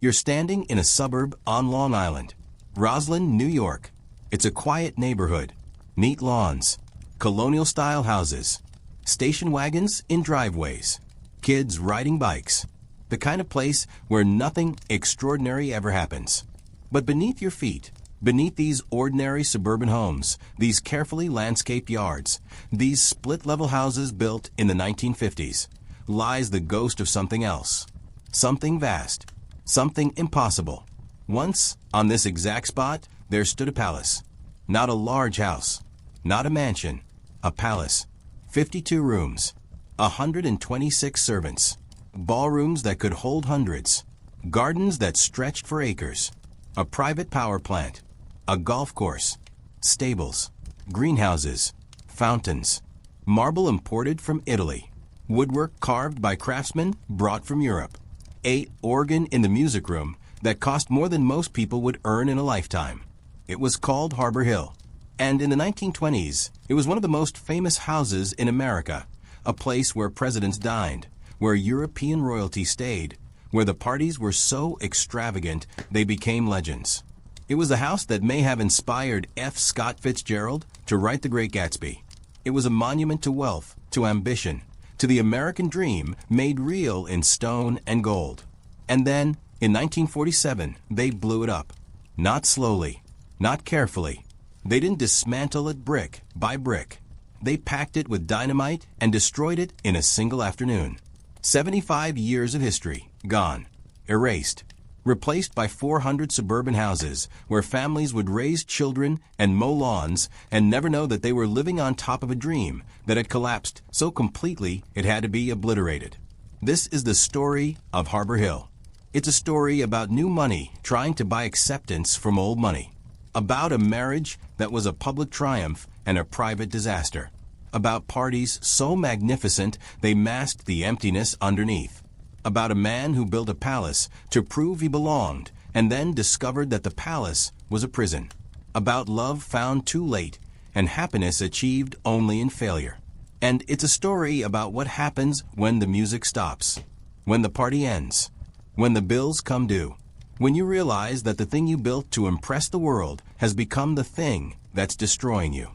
You're standing in a suburb on Long Island, Roslyn, New York. It's a quiet neighborhood, neat lawns, colonial-style houses, station wagons in driveways, kids riding bikes, the kind of place where nothing extraordinary ever happens. But beneath your feet, beneath these ordinary suburban homes, these carefully landscaped yards, these split-level houses built in the 1950s, lies the ghost of something else, something vast, something impossible. Once, on this exact spot, there stood a palace. Not a large house, not a mansion, a palace. 52 rooms, 126 servants, ballrooms that could hold hundreds, gardens that stretched for acres, a private power plant, a golf course, stables, greenhouses, fountains, marble imported from Italy, woodwork carved by craftsmen brought from Europe, an organ in the music room that cost more than most people would earn in a lifetime. It was called Harbor Hill. And in the 1920s, it was one of the most famous houses in America, a place where presidents dined, where European royalty stayed, where the parties were so extravagant they became legends. It was a house that may have inspired F. Scott Fitzgerald to write The Great Gatsby. It was a monument to wealth, to ambition, to the American dream made real in stone and gold. And then, in 1947, they blew it up. Not slowly, not carefully. They didn't dismantle it brick by brick. They packed it with dynamite and destroyed it in a single afternoon. 75 years of history, gone, erased, replaced by 400 suburban houses where families would raise children and mow lawns and never know that they were living on top of a dream that had collapsed so completely it had to be obliterated. This is the story of Harbor Hill. It's a story about new money trying to buy acceptance from old money. About a marriage that was a public triumph and a private disaster. About parties so magnificent they masked the emptiness underneath. About a man who built a palace to prove he belonged and then discovered that the palace was a prison. About love found too late and happiness achieved only in failure. And it's a story about what happens when the music stops, when the party ends, when the bills come due. When you realize that the thing you built to impress the world has become the thing that's destroying you.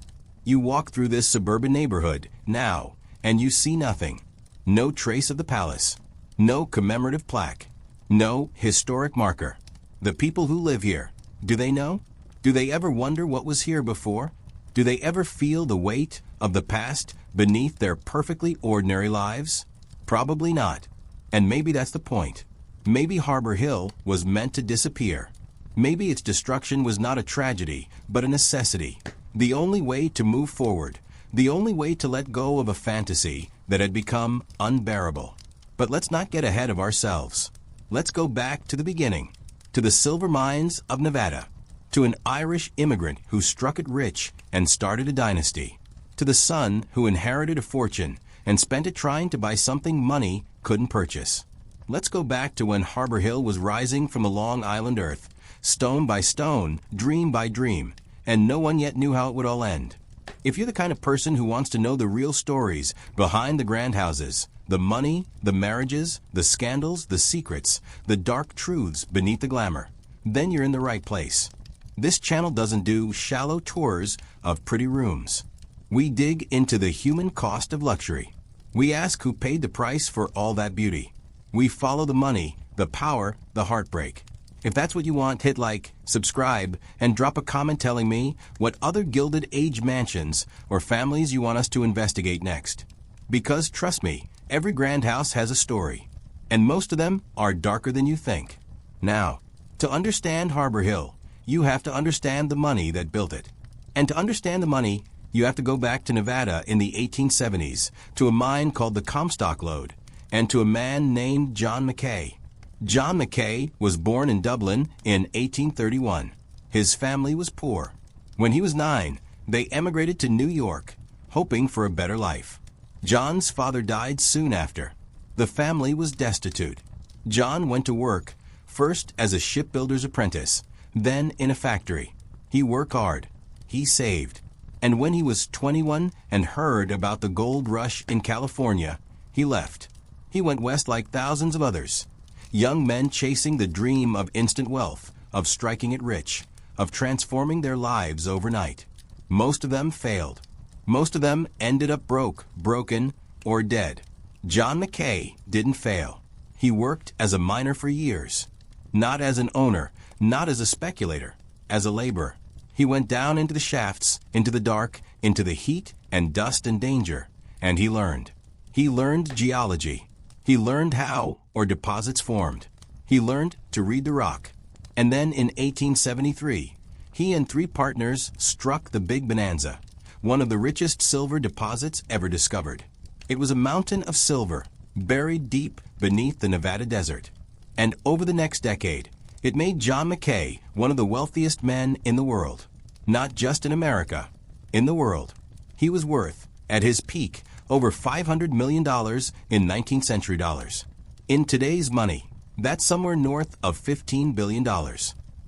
You walk through this suburban neighborhood now, and you see nothing. No trace of the palace. No commemorative plaque. No historic marker. The people who live here, do they know? Do they ever wonder what was here before? Do they ever feel the weight of the past beneath their perfectly ordinary lives? Probably not. And maybe that's the point. Maybe Harbor Hill was meant to disappear. Maybe its destruction was not a tragedy, but a necessity. The only way to move forward. The only way to let go of a fantasy that had become unbearable. But let's not get ahead of ourselves. Let's go back to the beginning, to the silver mines of Nevada, to an Irish immigrant who struck it rich and started a dynasty, to the son who inherited a fortune and spent it trying to buy something money couldn't purchase. Let's go back to when Harbor Hill was rising from the Long Island earth, stone by stone, dream by dream, and no one yet knew how it would all end. If you're the kind of person who wants to know the real stories behind the grand houses, the money, the marriages, the scandals, the secrets, the dark truths beneath the glamour, then you're in the right place. This channel doesn't do shallow tours of pretty rooms. We dig into the human cost of luxury. We ask who paid the price for all that beauty. We follow the money, the power, the heartbreak. If that's what you want, hit like, subscribe, and drop a comment telling me what other Gilded Age mansions or families you want us to investigate next. Because trust me, every grand house has a story, and most of them are darker than you think. Now, to understand Harbor Hill, you have to understand the money that built it. And to understand the money, you have to go back to Nevada in the 1870s, to a mine called the Comstock Lode, and to a man named John Mackay. John Mackay was born in Dublin in 1831. His family was poor. When he was 9, they emigrated to New York, hoping for a better life. John's father died soon after. The family was destitute. John went to work, first as a shipbuilder's apprentice, then in a factory. He worked hard. He saved. And when he was 21 and heard about the gold rush in California, he left. He went west like thousands of others. young men chasing the dream of instant wealth, of striking it rich, of transforming their lives overnight. Most of them failed. Most of them ended up broke, broken, or dead. John Mackay didn't fail. He worked as a miner for years. Not as an owner, not as a speculator, as a laborer. He went down into the shafts, into the dark, into the heat and dust and danger, and he learned. He learned geology. He learned how deposits formed. He learned to read the rock. And then in 1873, he and 3 partners struck the big bonanza, one of the richest silver deposits ever discovered. It was a mountain of silver, buried deep beneath the Nevada desert. And over the next decade, it made John Mackay one of the wealthiest men in the world. Not just in America, in the world. He was worth, at his peak, over $500 million in 19th century dollars. In today's money, that's somewhere north of $15 billion.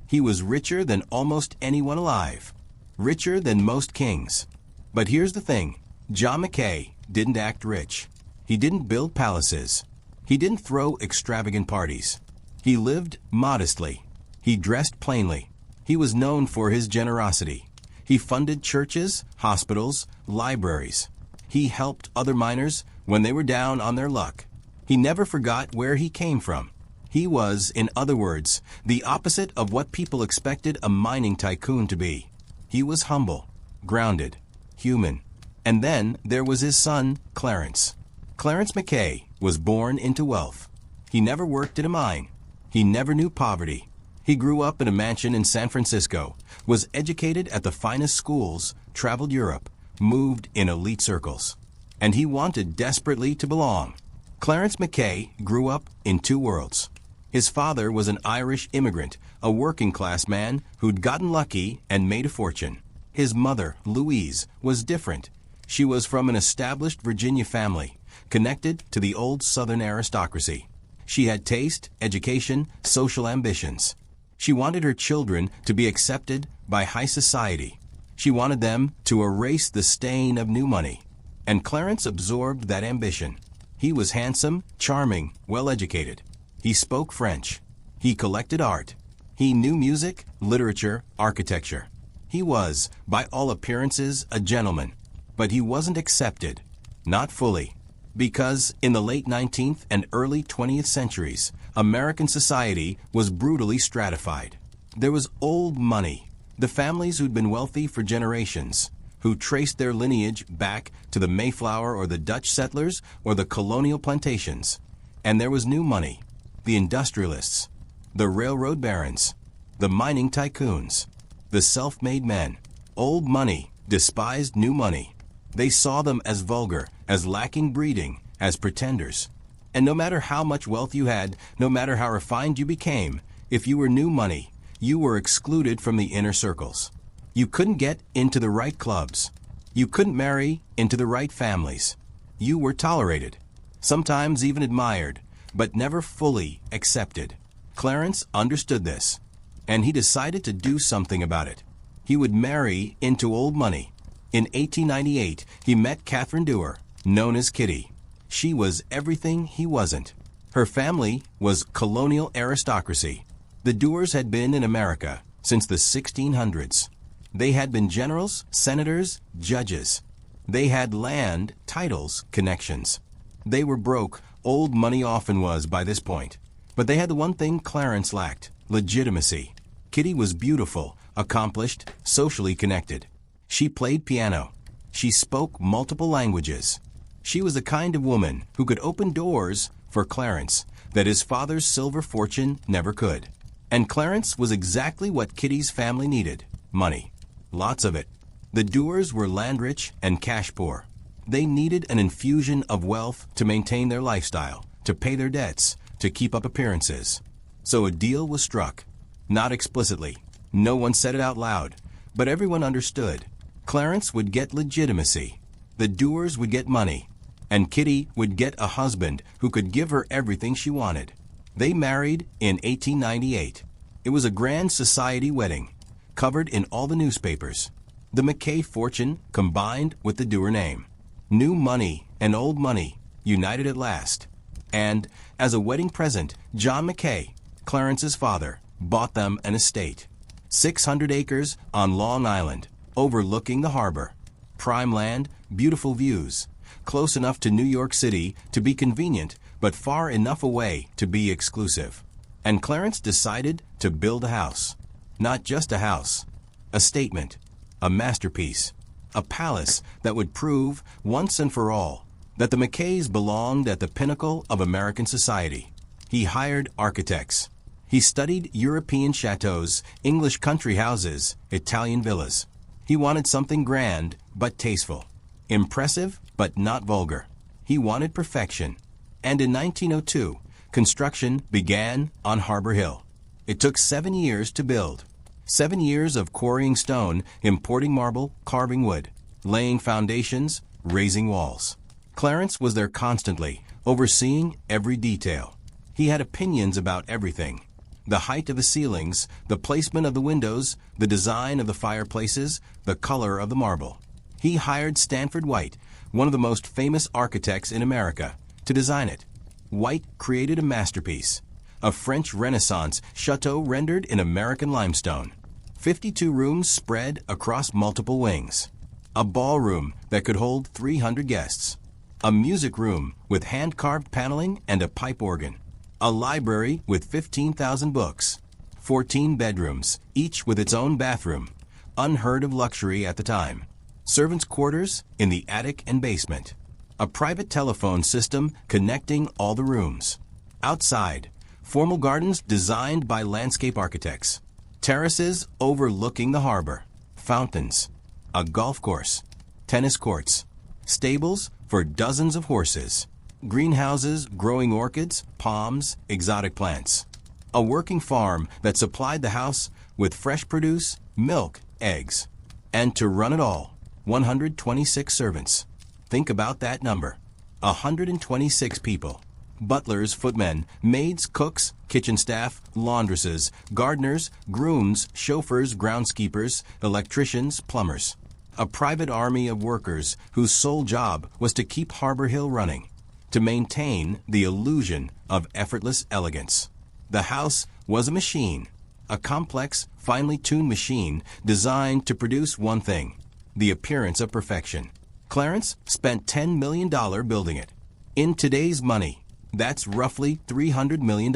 He was richer than almost anyone alive. Richer than most kings. But here's the thing, John Mackay didn't act rich. He didn't build palaces. He didn't throw extravagant parties. He lived modestly. He dressed plainly. He was known for his generosity. He funded churches, hospitals, libraries. He helped other miners when they were down on their luck. He never forgot where he came from. He was, in other words, the opposite of what people expected a mining tycoon to be. He was humble, grounded, human. And then there was his son, Clarence. Clarence Mackay was born into wealth. He never worked in a mine. He never knew poverty. He grew up in a mansion in San Francisco, was educated at the finest schools, traveled Europe, moved in elite circles. And he wanted desperately to belong. Clarence Mackay grew up in 2 worlds. His father was an Irish immigrant, a working-class man who'd gotten lucky and made a fortune. His mother, Louise, was different. She was from an established Virginia family, connected to the old Southern aristocracy. She had taste, education, social ambitions. She wanted her children to be accepted by high society. She wanted them to erase the stain of new money. And Clarence absorbed that ambition. He was handsome, charming, well-educated. He spoke French. He collected art. He knew music, literature, architecture. He was, by all appearances, a gentleman. But he wasn't accepted. Not fully. Because in the late 19th and early 20th centuries, American society was brutally stratified. There was old money, the families who'd been wealthy for generations, who traced their lineage back to the Mayflower or the Dutch settlers or the colonial plantations. And there was new money, the industrialists, the railroad barons, the mining tycoons, the self-made men. Old money despised new money. They saw them as vulgar, as lacking breeding, as pretenders. And no matter how much wealth you had, no matter how refined you became, if you were new money, you were excluded from the inner circles. You couldn't get into the right clubs. You couldn't marry into the right families. You were tolerated, sometimes even admired, but never fully accepted. Clarence understood this, and he decided to do something about it. He would marry into old money. In 1898, he met Catherine Dewar, known as Kitty. She was everything he wasn't. Her family was colonial aristocracy. The Dewars had been in America since the 1600s. They had been generals, senators, judges. They had land, titles, connections. They were broke, old money often was by this point. But they had the one thing Clarence lacked, legitimacy. Kitty was beautiful, accomplished, socially connected. She played piano. She spoke multiple languages. She was the kind of woman who could open doors for Clarence that his father's silver fortune never could. And Clarence was exactly what Kitty's family needed, money. Lots of it. The Dewars were land-rich and cash-poor. They needed an infusion of wealth to maintain their lifestyle, to pay their debts, to keep up appearances. So a deal was struck. Not explicitly. No one said it out loud, but everyone understood. Clarence would get legitimacy. The Dewars would get money. And Kitty would get a husband who could give her everything she wanted. They married in 1898. It was a grand society wedding, covered in all the newspapers. The Mackay fortune combined with the Dewar name. New money and old money united at last. And, as a wedding present, John Mackay, Clarence's father, bought them an estate. 600 acres on Long Island, overlooking the harbor. Prime land, beautiful views, close enough to New York City to be convenient, but far enough away to be exclusive. And Clarence decided to build a house. Not just a house, a statement, a masterpiece, a palace that would prove, once and for all, that the Mackays belonged at the pinnacle of American society. He hired architects. He studied European chateaus, English country houses, Italian villas. He wanted something grand but tasteful, impressive but not vulgar. He wanted perfection. And in 1902, construction began on Harbor Hill. It took 7 years to build. 7 years of quarrying stone, importing marble, carving wood, laying foundations, raising walls. Clarence was there constantly, overseeing every detail. He had opinions about everything. The height of the ceilings, the placement of the windows, the design of the fireplaces, the color of the marble. He hired Stanford White, one of the most famous architects in America, to design it. White created a masterpiece, a French Renaissance chateau rendered in American limestone. 52 rooms spread across multiple wings. A ballroom that could hold 300 guests. A music room with hand-carved paneling and a pipe organ. A library with 15,000 books. 14 bedrooms, each with its own bathroom. Unheard of luxury at the time. Servants' quarters in the attic and basement. A private telephone system connecting all the rooms. Outside, formal gardens designed by landscape architects. Terraces overlooking the harbor. Fountains. A golf course. Tennis courts. Stables for dozens of horses. Greenhouses growing orchids, palms, exotic plants. A working farm that supplied the house with fresh produce, milk, eggs. And to run it all, 126 servants. Think about that number. 126 people. Butlers, footmen, maids, cooks, kitchen staff, laundresses, gardeners, grooms, chauffeurs, groundskeepers, electricians, plumbers. A private army of workers whose sole job was to keep Harbor Hill running, to maintain the illusion of effortless elegance. The house was a machine, a complex, finely tuned machine designed to produce one thing, the appearance of perfection. Clarence spent $10 million building it. In today's money, that's roughly $300 million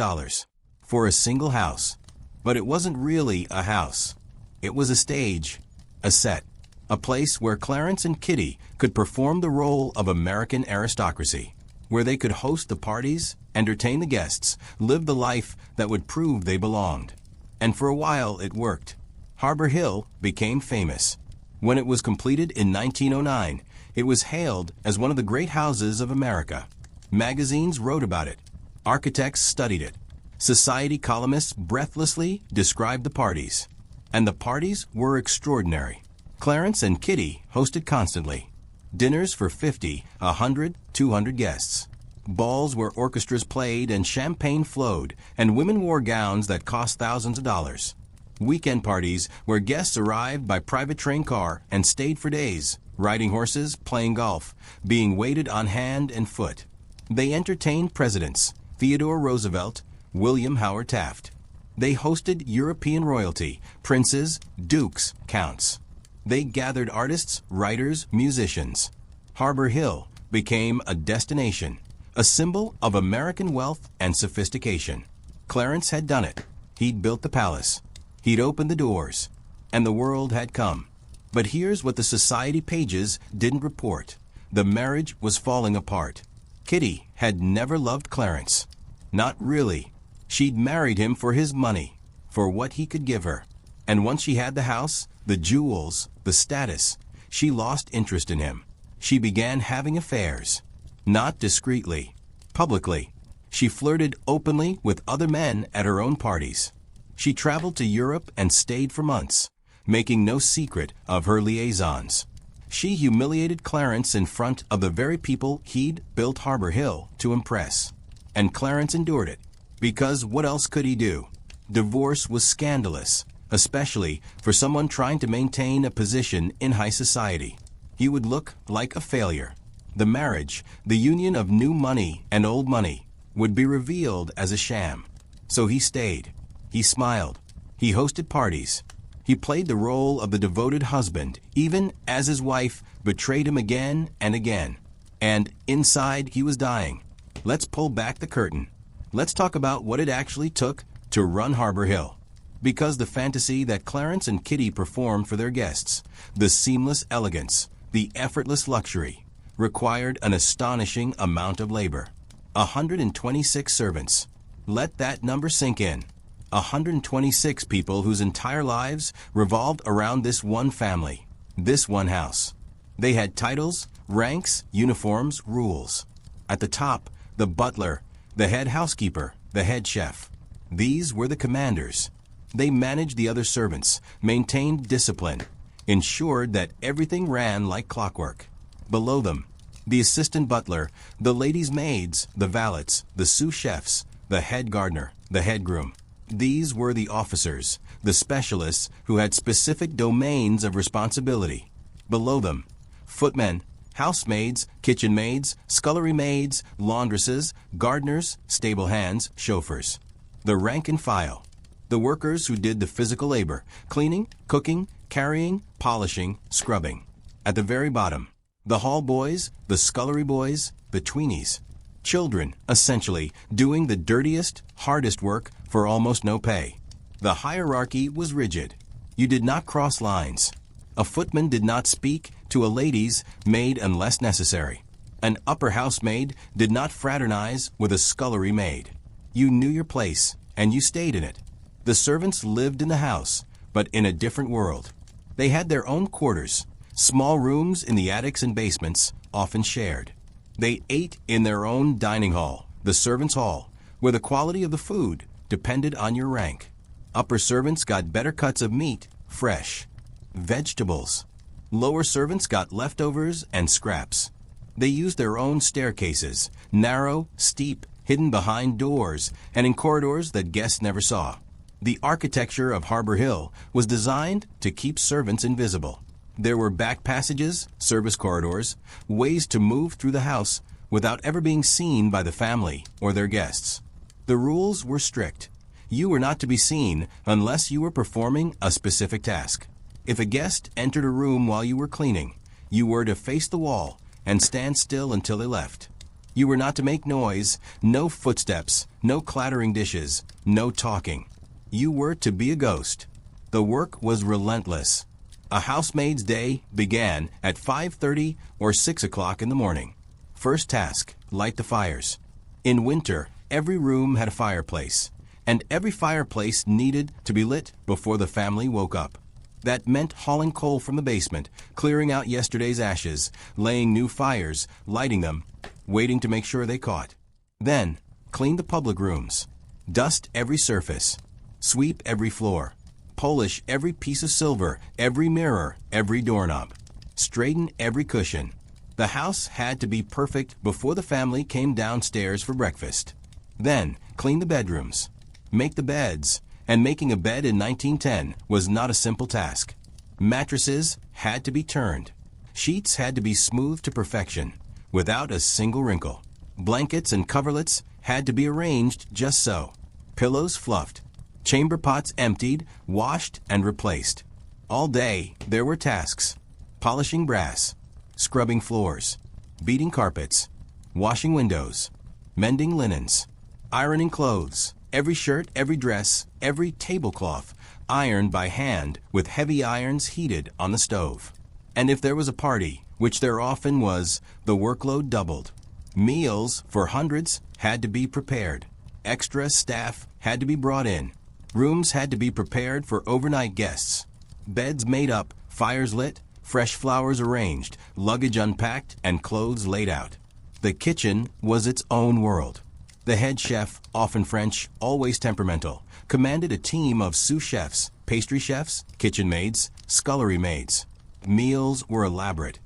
for a single house. But it wasn't really a house. It was a stage, a set, a place where Clarence and Kitty could perform the role of American aristocracy, where they could host the parties, entertain the guests, live the life that would prove they belonged. And for a while it worked. Harbor Hill became famous. When it was completed in 1909, it was hailed as one of the great houses of America. Magazines wrote about it. Architects studied it. Society columnists breathlessly described the parties. And the parties were extraordinary. Clarence and Kitty hosted constantly. Dinners for 50, 100, 200 guests. Balls where orchestras played and champagne flowed, and women wore gowns that cost thousands of dollars. Weekend parties where guests arrived by private train car and stayed for days, riding horses, playing golf, being waited on hand and foot. They entertained presidents, Theodore Roosevelt, William Howard Taft. They hosted European royalty, princes, dukes, counts. They gathered artists, writers, musicians. Harbor Hill became a destination, a symbol of American wealth and sophistication. Clarence had done it. He'd built the palace. He'd opened the doors. And the world had come. But here's what the society pages didn't report. The marriage was falling apart. Kitty had never loved Clarence. Not really. She'd married him for his money, for what he could give her. And once she had the house, the jewels, the status, she lost interest in him. She began having affairs. Not discreetly, publicly. She flirted openly with other men at her own parties. She traveled to Europe and stayed for months, making no secret of her liaisons. She humiliated Clarence in front of the very people he'd built Harbor Hill to impress. And Clarence endured it, because what else could he do? Divorce was scandalous, especially for someone trying to maintain a position in high society. He would look like a failure. The marriage, the union of new money and old money, would be revealed as a sham. So he stayed. He smiled. He hosted parties. He played the role of the devoted husband, even as his wife betrayed him again and again. And inside, he was dying. Let's pull back the curtain. Let's talk about what it actually took to run Harbor Hill. Because the fantasy that Clarence and Kitty performed for their guests, the seamless elegance, the effortless luxury, required an astonishing amount of labor. 126 servants. Let that number sink in. 126 people whose entire lives revolved around this one family, this one house. They had titles, ranks, uniforms, rules. At the top, the butler, the head housekeeper, the head chef. These were the commanders. They managed the other servants, maintained discipline, ensured that everything ran like clockwork. Below them, the assistant butler, the ladies' maids, the valets, the sous chefs, the head gardener, the head groom. These were the officers, the specialists who had specific domains of responsibility. Below them, footmen, housemaids, kitchen maids, scullery maids, laundresses, gardeners, stable hands, chauffeurs. The rank and file. The workers who did the physical labor, cleaning, cooking, carrying, polishing, scrubbing. At the very bottom, the hall boys, the scullery boys, the tweenies. Children, essentially, doing the dirtiest, hardest work for almost no pay. The hierarchy was rigid. You did not cross lines. A footman did not speak to a lady's maid unless necessary. An upper housemaid did not fraternize with a scullery maid. You knew your place, and you stayed in it. The servants lived in the house, but in a different world. They had their own quarters, small rooms in the attics and basements, often shared. They ate in their own dining hall, the servants' hall, where the quality of the food depended on your rank. Upper servants got better cuts of meat, fresh, vegetables. Lower servants got leftovers and scraps. They used their own staircases, narrow, steep, hidden behind doors, and in corridors that guests never saw. The architecture of Harbor Hill was designed to keep servants invisible. There were back passages, service corridors, ways to move through the house without ever being seen by the family or their guests. The rules were strict. You were not to be seen unless you were performing a specific task. If a guest entered a room while you were cleaning, you were to face the wall and stand still until they left. You were not to make noise, no footsteps, no clattering dishes, no talking. You were to be a ghost. The work was relentless. A housemaid's day began at 5:30 or 6 o'clock in the morning. First task, light the fires. In winter, every room had a fireplace, and every fireplace needed to be lit before the family woke up. That meant hauling coal from the basement, clearing out yesterday's ashes, laying new fires, lighting them, waiting to make sure they caught. Then, clean the public rooms. Dust every surface. Sweep every floor. Polish every piece of silver, every mirror, every doorknob. Straighten every cushion. The house had to be perfect before the family came downstairs for breakfast. Then, clean the bedrooms. Make the beds. And making a bed in 1910 was not a simple task. Mattresses had to be turned. Sheets had to be smoothed to perfection, without a single wrinkle. Blankets and coverlets had to be arranged just so. Pillows fluffed. Chamber pots emptied, washed, and replaced. All day, there were tasks. Polishing brass, scrubbing floors, beating carpets, washing windows, mending linens, ironing clothes, every shirt, every dress, every tablecloth, ironed by hand with heavy irons heated on the stove. And if there was a party, which there often was, the workload doubled. Meals for hundreds had to be prepared. Extra staff had to be brought in. Rooms had to be prepared for overnight guests. Beds made up, fires lit, fresh flowers arranged, luggage unpacked, and clothes laid out. The kitchen was its own world. The head chef, often French, always temperamental, commanded a team of sous chefs, pastry chefs, kitchen maids, scullery maids. Meals were elaborate.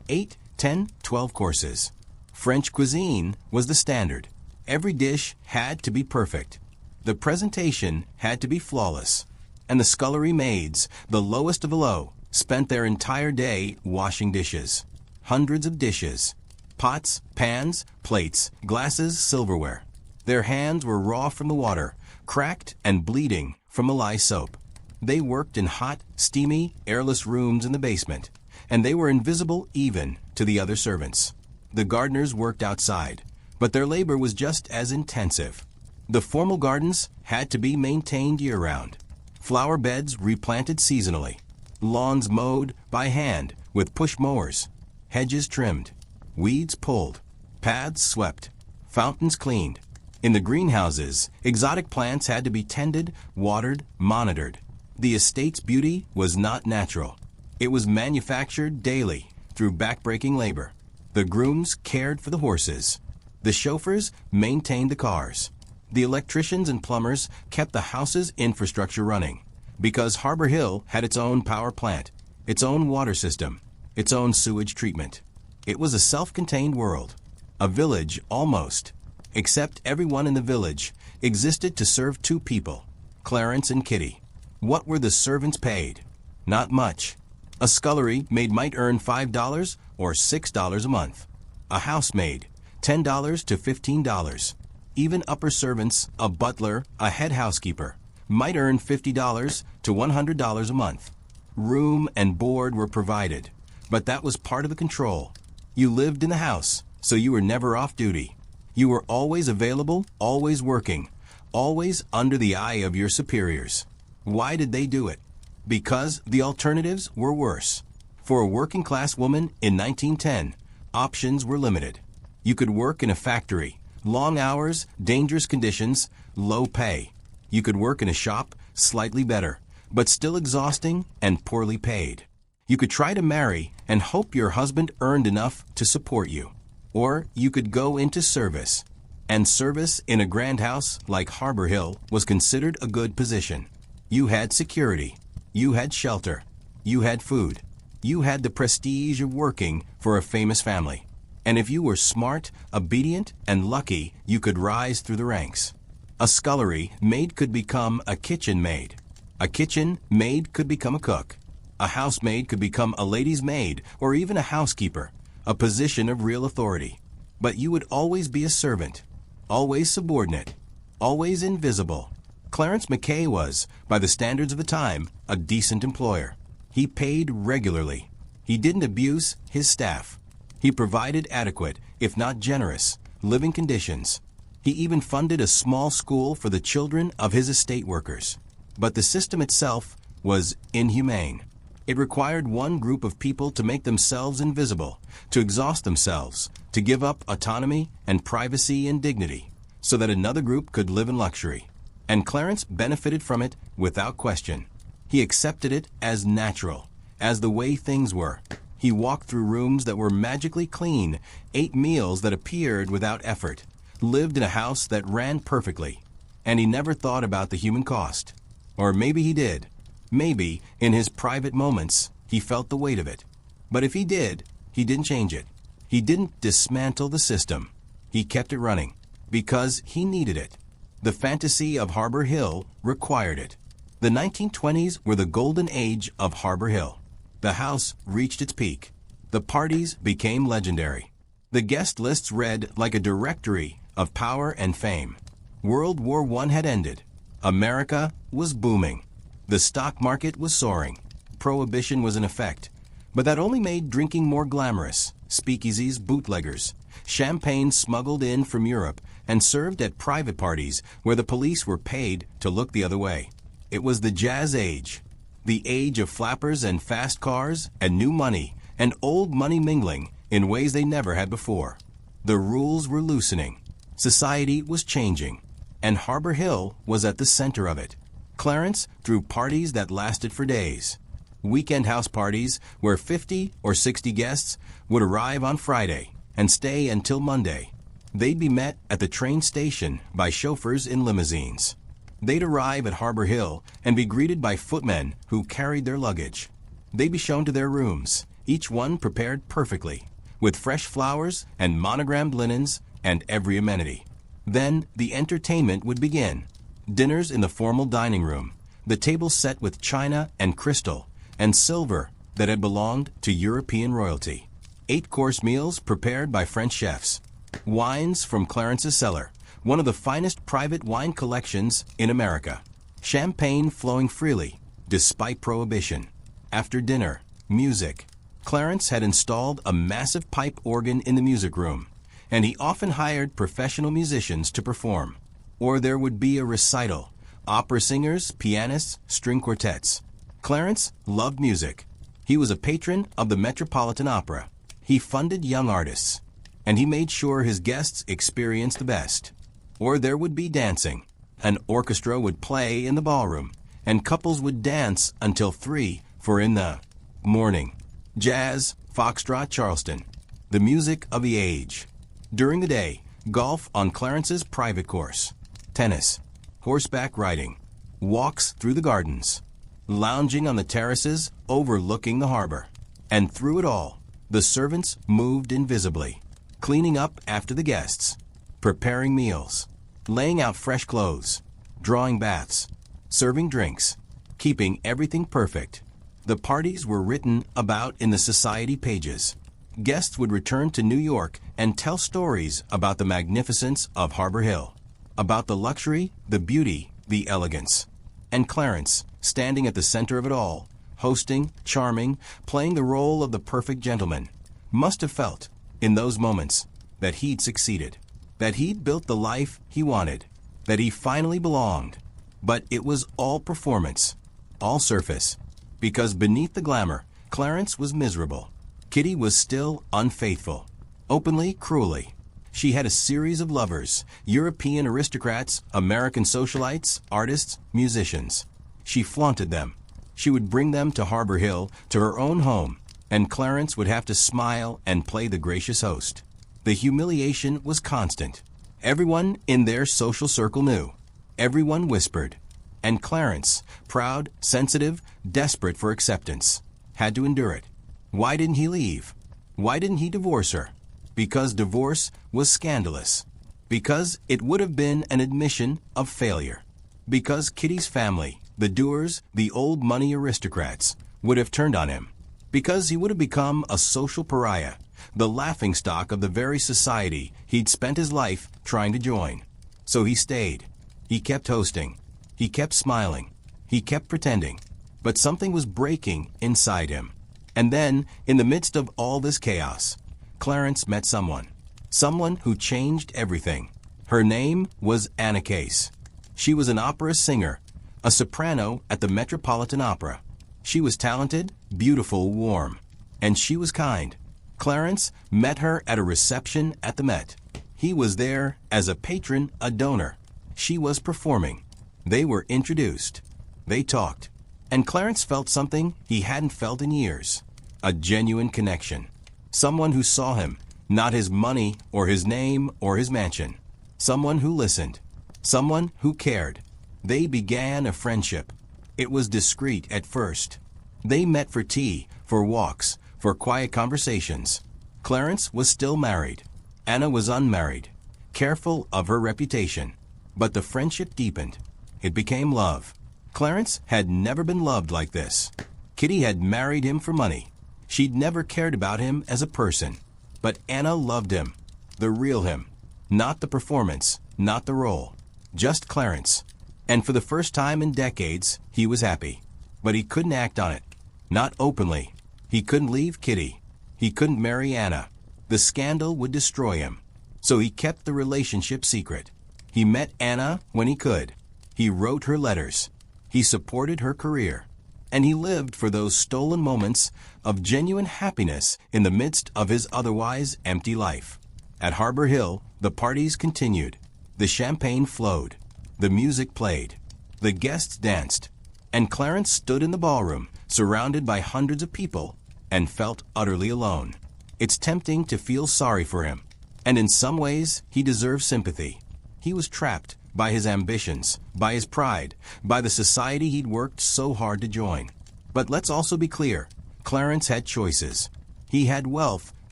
8, 10, 12 courses. French cuisine was the standard. Every dish had to be perfect. The presentation had to be flawless. And the scullery maids, the lowest of the low, spent their entire day washing dishes. Hundreds of dishes. Pots, pans, plates, glasses, silverware. Their hands were raw from the water, cracked and bleeding from the lye soap. They worked in hot, steamy, airless rooms in the basement, and they were invisible even to the other servants. The gardeners worked outside, but their labor was just as intensive. The formal gardens had to be maintained year-round. Flower beds replanted seasonally. Lawns mowed by hand with push mowers. Hedges trimmed. Weeds pulled. Paths swept. Fountains cleaned. In the greenhouses, exotic plants had to be tended, watered, monitored. The estate's beauty was not natural. It was manufactured daily through backbreaking labor. The grooms cared for the horses. The chauffeurs maintained the cars. The electricians and plumbers kept the house's infrastructure running, because Harbor Hill had its own power plant, its own water system, its own sewage treatment. It was a self-contained world, a village almost, except everyone in the village existed to serve two people, Clarence and Kitty. What were the servants paid? Not much. A scullery maid might earn $5 or $6 a month. A housemaid, $10 to $15. Even upper servants, a butler, a head housekeeper, might earn $50 to $100 a month. Room and board were provided, but that was part of the control. You lived in the house, so you were never off duty. You were always available, always working, always under the eye of your superiors. Why did they do it? Because the alternatives were worse. For a working-class woman in 1910, options were limited. You could work in a factory, long hours, dangerous conditions, low pay. You could work in a shop, slightly better, but still exhausting and poorly paid. You could try to marry and hope your husband earned enough to support you. Or you could go into service. And service in a grand house like Harbor Hill was considered a good position. You had security. You had shelter. You had food. You had the prestige of working for a famous family. And if you were smart, obedient, and lucky, you could rise through the ranks. A scullery maid could become a kitchen maid. A kitchen maid could become a cook. A housemaid could become a lady's maid or even a housekeeper, a position of real authority. But you would always be a servant, always subordinate, always invisible. Clarence Mackay was, by the standards of the time, a decent employer. He paid regularly. He didn't abuse his staff. He provided adequate, if not generous, living conditions. He even funded a small school for the children of his estate workers. But the system itself was inhumane. It required one group of people to make themselves invisible, to exhaust themselves, to give up autonomy and privacy and dignity, so that another group could live in luxury. And Clarence benefited from it without question. He accepted it as natural, as the way things were. He walked through rooms that were magically clean, ate meals that appeared without effort, lived in a house that ran perfectly, and he never thought about the human cost. Or maybe he did. Maybe, in his private moments, he felt the weight of it. But if he did, he didn't change it. He didn't dismantle the system. He kept it running, because he needed it. The fantasy of Harbor Hill required it. The 1920s were the golden age of Harbor Hill. The house reached its peak. The parties became legendary. The guest lists read like a directory of power and fame. World War I had ended. America was booming. The stock market was soaring. Prohibition was in effect. But that only made drinking more glamorous. Speakeasies, bootleggers. Champagne smuggled in from Europe and served at private parties where the police were paid to look the other way. It was the jazz age. The age of flappers and fast cars and new money and old money mingling in ways they never had before. The rules were loosening. Society was changing. And Harbor Hill was at the center of it. Clarence threw parties that lasted for days. Weekend house parties where 50 or 60 guests would arrive on Friday and stay until Monday. They'd be met at the train station by chauffeurs in limousines. They'd arrive at Harbor Hill and be greeted by footmen who carried their luggage. They'd be shown to their rooms, each one prepared perfectly, with fresh flowers and monogrammed linens and every amenity. Then the entertainment would begin. Dinners in the formal dining room, the tables set with china and crystal and silver that had belonged to European royalty. 8-course meals prepared by French chefs. Wines from Clarence's cellar, one of the finest private wine collections in America. Champagne flowing freely, despite prohibition. After dinner, music. Clarence had installed a massive pipe organ in the music room, and he often hired professional musicians to perform. Or there would be a recital, opera singers, pianists, string quartets. Clarence loved music. He was a patron of the Metropolitan Opera. He funded young artists, and he made sure his guests experienced the best. Or there would be dancing. An orchestra would play in the ballroom, and couples would dance until 3 for in the morning. Jazz, foxtrot, Charleston, the music of the age. During the day, golf on Clarence's private course, tennis, horseback riding, walks through the gardens, lounging on the terraces overlooking the harbor. And through it all, the servants moved invisibly, cleaning up after the guests, preparing meals, laying out fresh clothes, drawing baths, serving drinks, keeping everything perfect. The parties were written about in the society pages. Guests would return to New York and tell stories about the magnificence of Harbor Hill, about the luxury, the beauty, the elegance. And Clarence, standing at the center of it all, hosting, charming, playing the role of the perfect gentleman, must have felt, in those moments, that he'd succeeded, that he'd built the life he wanted, that he finally belonged. But it was all performance, all surface. Because beneath the glamour, Clarence was miserable. Kitty was still unfaithful, openly, cruelly. She had a series of lovers, European aristocrats, American socialites, artists, musicians. She flaunted them. She would bring them to Harbor Hill, to her own home, and Clarence would have to smile and play the gracious host. The humiliation was constant. Everyone in their social circle knew. Everyone whispered. And Clarence, proud, sensitive, desperate for acceptance, had to endure it. Why didn't he leave? Why didn't he divorce her? Because divorce was scandalous. Because it would have been an admission of failure. Because Kitty's family, the Dewars, the old money aristocrats, would have turned on him. Because he would have become a social pariah, the laughingstock of the very society he'd spent his life trying to join. So he stayed. He kept hosting. He kept smiling. He kept pretending. But something was breaking inside him. And then, in the midst of all this chaos, Clarence met someone. Someone who changed everything. Her name was Anna Case. She was an opera singer, a soprano at the Metropolitan Opera. She was talented, beautiful, warm. And she was kind. Clarence met her at a reception at the Met. He was there as a patron, a donor. She was performing. They were introduced. They talked. And Clarence felt something he hadn't felt in years. A genuine connection. Someone who saw him, not his money or his name or his mansion. Someone who listened. Someone who cared. They began a friendship. It was discreet at first. They met for tea, for walks, for quiet conversations. Clarence was still married. Anna was unmarried, careful of her reputation. But the friendship deepened. It became love. Clarence had never been loved like this. Kitty had married him for money. She'd never cared about him as a person. But Anna loved him, the real him. Not the performance, not the role. Just Clarence. And for the first time in decades, he was happy. But he couldn't act on it. Not openly. He couldn't leave Kitty. He couldn't marry Anna. The scandal would destroy him. So he kept the relationship secret. He met Anna when he could. He wrote her letters. He supported her career. And he lived for those stolen moments of genuine happiness in the midst of his otherwise empty life. At Harbor Hill, the parties continued. The champagne flowed. The music played. The guests danced. And Clarence stood in the ballroom, surrounded by hundreds of people, and felt utterly alone. It's tempting to feel sorry for him. And in some ways, he deserved sympathy. He was trapped by his ambitions, by his pride, by the society he'd worked so hard to join. But let's also be clear, Clarence had choices. He had wealth,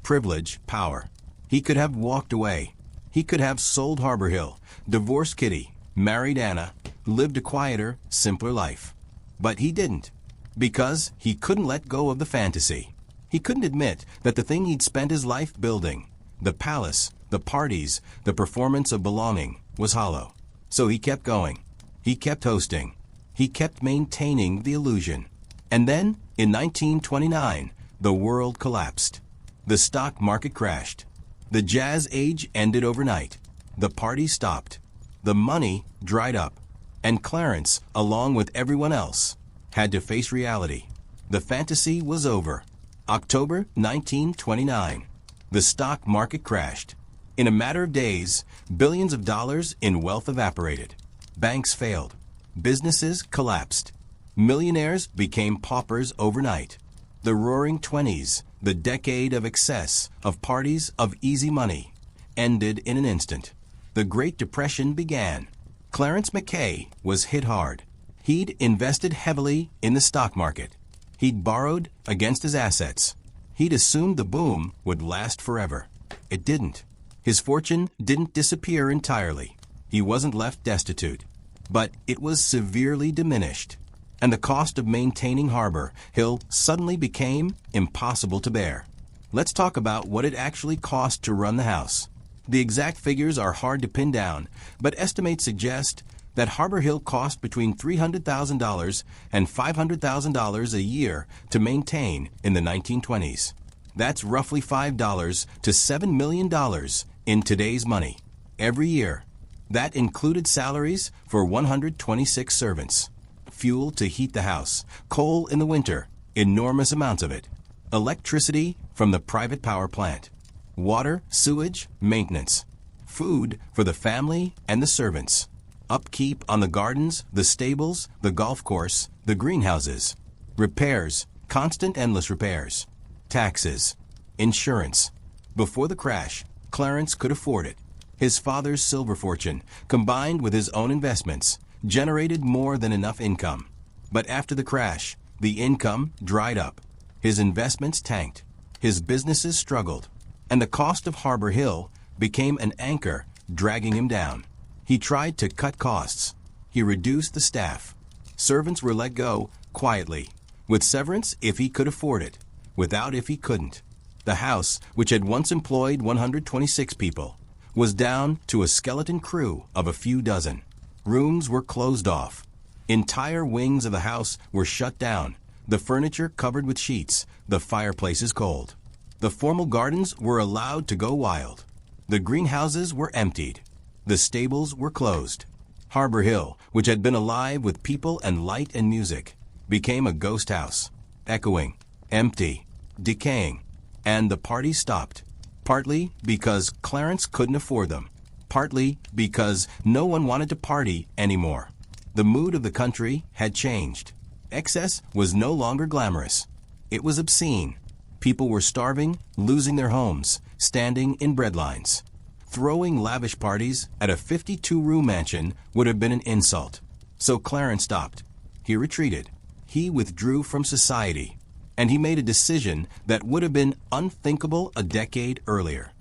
privilege, power. He could have walked away. He could have sold Harbor Hill, divorced Kitty, married Anna, lived a quieter, simpler life. But he didn't, because he couldn't let go of the fantasy. He couldn't admit that the thing he'd spent his life building, the palace, the parties, the performance of belonging, was hollow. So he kept going. He kept hosting. He kept maintaining the illusion. And then, in 1929, the world collapsed. The stock market crashed. The jazz age ended overnight. The party stopped. The money dried up. And Clarence, along with everyone else, had to face reality. The fantasy was over. October 1929. The stock market crashed. In a matter of days, billions of dollars in wealth evaporated. Banks failed. Businesses collapsed. Millionaires became paupers overnight. The roaring 20s, the decade of excess, of parties, of easy money, ended in an instant. The Great Depression began. Clarence Mackay was hit hard. He'd invested heavily in the stock market. He'd borrowed against his assets. He'd assumed the boom would last forever. It didn't. His fortune didn't disappear entirely. He wasn't left destitute. But it was severely diminished. And the cost of maintaining Harbor Hill suddenly became impossible to bear. Let's talk about what it actually cost to run the house. The exact figures are hard to pin down, but estimates suggest that Harbor Hill cost between $300,000 and $500,000 a year to maintain in the 1920s. That's roughly $5 to $7 million in today's money. Every year. That included salaries for 126 servants. Fuel to heat the house, coal in the winter, enormous amounts of it. Electricity from the private power plant. Water, sewage, maintenance. Food for the family and the servants. Upkeep on the gardens, the stables, the golf course, the greenhouses. Repairs, constant endless repairs. Taxes. Insurance. Before the crash, Clarence could afford it. His father's silver fortune, combined with his own investments, generated more than enough income. But after the crash, the income dried up. His investments tanked. His businesses struggled. And the cost of Harbor Hill became an anchor dragging him down. He tried to cut costs. He reduced the staff. Servants were let go quietly, with severance if he could afford it, without if he couldn't. The house, which had once employed 126 people, was down to a skeleton crew of a few dozen. Rooms were closed off. Entire wings of the house were shut down, the furniture covered with sheets, the fireplaces cold. The formal gardens were allowed to go wild. The greenhouses were emptied. The stables were closed. Harbor Hill, which had been alive with people and light and music, became a ghost house, echoing, empty, decaying, and the party stopped. Partly because Clarence couldn't afford them. Partly because no one wanted to party anymore. The mood of the country had changed. Excess was no longer glamorous. It was obscene. People were starving, losing their homes, standing in breadlines. Throwing lavish parties at a 52-room mansion would have been an insult. So Clarence stopped. He retreated. He withdrew from society. And he made a decision that would have been unthinkable a decade earlier.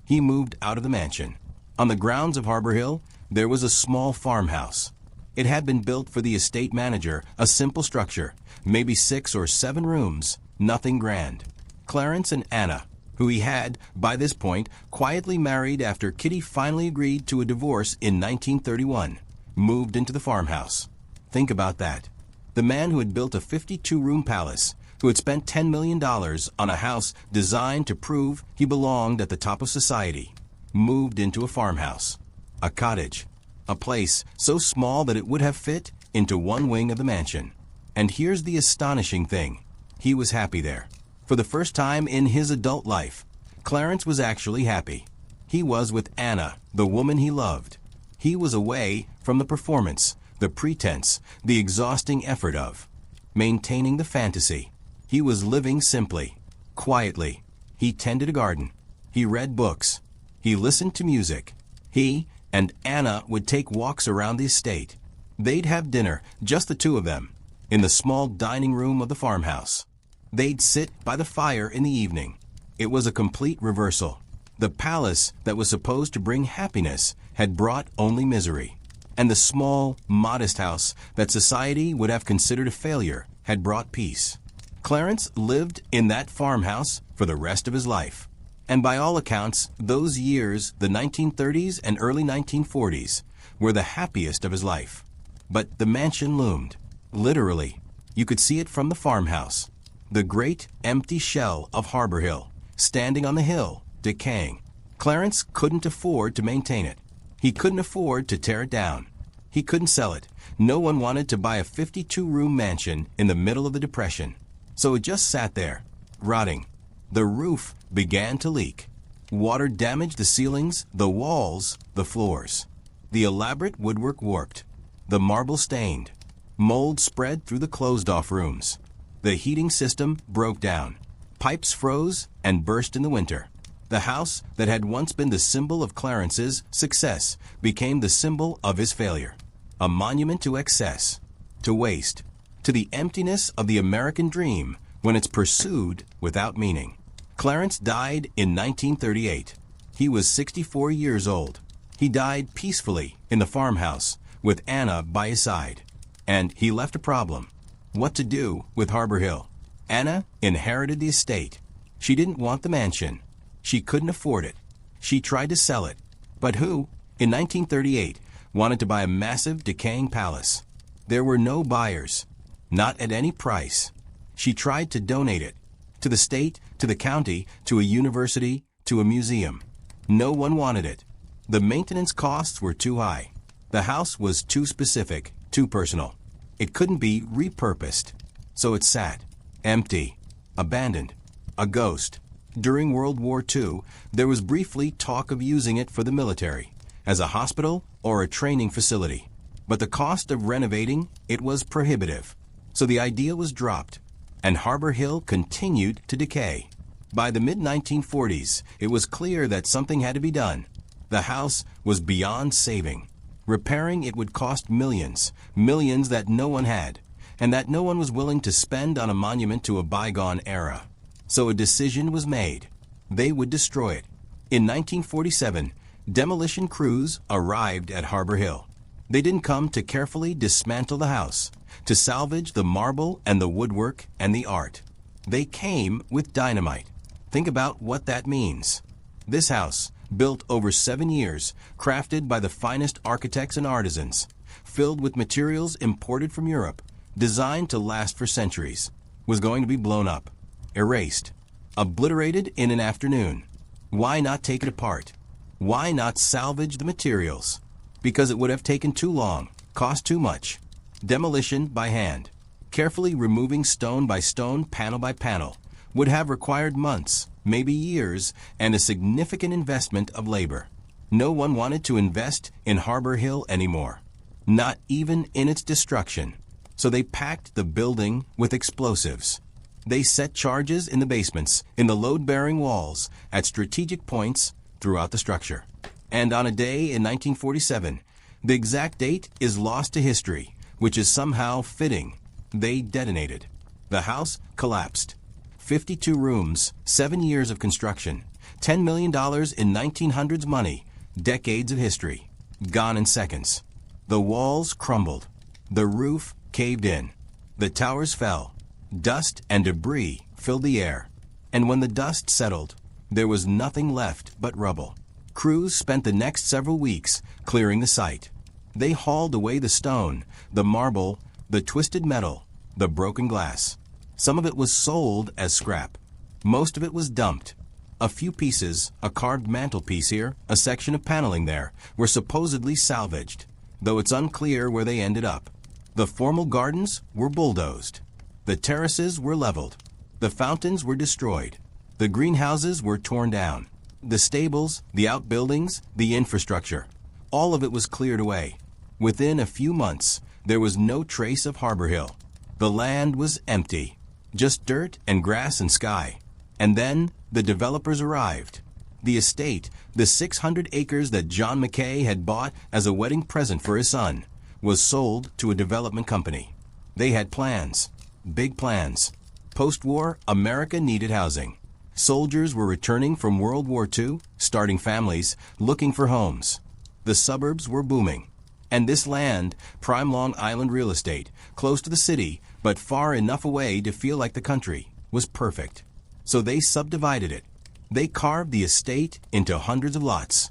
He moved out of the mansion. On the grounds of Harbor Hill, there was a small farmhouse. It had been built for the estate manager, a simple structure, maybe 6 or 7 rooms, nothing grand. Clarence and Anna, who he had, by this point, quietly married after Kitty finally agreed to a divorce in 1931, moved into the farmhouse. Think about that. The man who had built a 52-room palace, who had spent $10 million on a house designed to prove he belonged at the top of society, moved into a farmhouse, a cottage, a place so small that it would have fit into one wing of the mansion. And here's the astonishing thing. He was happy there. For the first time in his adult life, Clarence was actually happy. He was with Anna, the woman he loved. He was away from the performance, the pretense, the exhausting effort of maintaining the fantasy. He was living simply, quietly. He tended a garden. He read books. He listened to music. He and Anna would take walks around the estate. They'd have dinner, just the two of them, in the small dining room of the farmhouse. They'd sit by the fire in the evening. It was a complete reversal. The palace that was supposed to bring happiness had brought only misery. And the small, modest house that society would have considered a failure had brought peace. Clarence lived in that farmhouse for the rest of his life. And by all accounts, those years, the 1930s and early 1940s, were the happiest of his life. But the mansion loomed. Literally, you could see it from the farmhouse. The great empty shell of Harbor Hill, standing on the hill, decaying. Clarence couldn't afford to maintain it. He couldn't afford to tear it down. He couldn't sell it. No one wanted to buy a 52-room mansion in the middle of the Depression. So it just sat there, rotting. The roof began to leak. Water damaged the ceilings, the walls, the floors. The elaborate woodwork warped. The marble stained. Mold spread through the closed-off rooms. The heating system broke down. Pipes froze and burst in the winter. The house that had once been the symbol of Clarence's success became the symbol of his failure. A monument to excess, to waste, to the emptiness of the American dream when it's pursued without meaning. Clarence died in 1938. He was 64 years old. He died peacefully in the farmhouse with Anna by his side. And he left a problem. What to do with Harbor Hill? Anna inherited the estate. She didn't want the mansion. She couldn't afford it. She tried to sell it. But who, in 1938, wanted to buy a massive, decaying palace? There were no buyers. Not at any price. She tried to donate it. To the state, to the county, to a university, to a museum. No one wanted it. The maintenance costs were too high. The house was too specific, too personal. It couldn't be repurposed. So it sat, empty, abandoned, a ghost. During World War II, there was briefly talk of using it for the military, as a hospital or a training facility. But the cost of renovating it was prohibitive. So the idea was dropped, and Harbor Hill continued to decay. By the mid-1940s, it was clear that something had to be done. The house was beyond saving. Repairing it would cost millions, millions that no one had, and that no one was willing to spend on a monument to a bygone era. So a decision was made. They would destroy it. In 1947, demolition crews arrived at Harbor Hill. They didn't come to carefully dismantle the house, to salvage the marble and the woodwork and the art. They came with dynamite. Think about what that means. This house, built over 7 years, crafted by the finest architects and artisans, filled with materials imported from Europe, designed to last for centuries, was going to be blown up, erased, obliterated in an afternoon. Why not take it apart? Why not salvage the materials? Because it would have taken too long, cost too much. Demolition by hand, carefully removing stone by stone, panel by panel, would have required months, maybe years, and a significant investment of labor. No one wanted to invest in Harbor Hill anymore, not even in its destruction. So they packed the building with explosives. They set charges in the basements, in the load-bearing walls, at strategic points throughout the structure. And on a day in 1947, the exact date is lost to history, which is somehow fitting. They detonated. The house collapsed. 52 rooms, 7 years of construction, $10 million in 1900s money, decades of history, gone in seconds. The walls crumbled. The roof caved in. The towers fell. Dust and debris filled the air. And when the dust settled, there was nothing left but rubble. Crews spent the next several weeks clearing the site. They hauled away the stone, the marble, the twisted metal, the broken glass. Some of it was sold as scrap. Most of it was dumped. A few pieces, a carved mantelpiece here, a section of paneling there, were supposedly salvaged, though it's unclear where they ended up. The formal gardens were bulldozed. The terraces were leveled. The fountains were destroyed. The greenhouses were torn down. The stables, the outbuildings, the infrastructure. All of it was cleared away. Within a few months, there was no trace of Harbor Hill. The land was empty. Just dirt and grass and sky. And then the developers arrived. The estate, the 600 acres that John McKay had bought as a wedding present for his son, was sold to a development company. They had plans, big plans. Post-war, America needed housing. Soldiers were returning from World War II, starting families, looking for homes. The suburbs were booming. And this land, prime Long Island real estate, close to the city, but far enough away to feel like the country, was perfect. So they subdivided it. They carved the estate into hundreds of lots.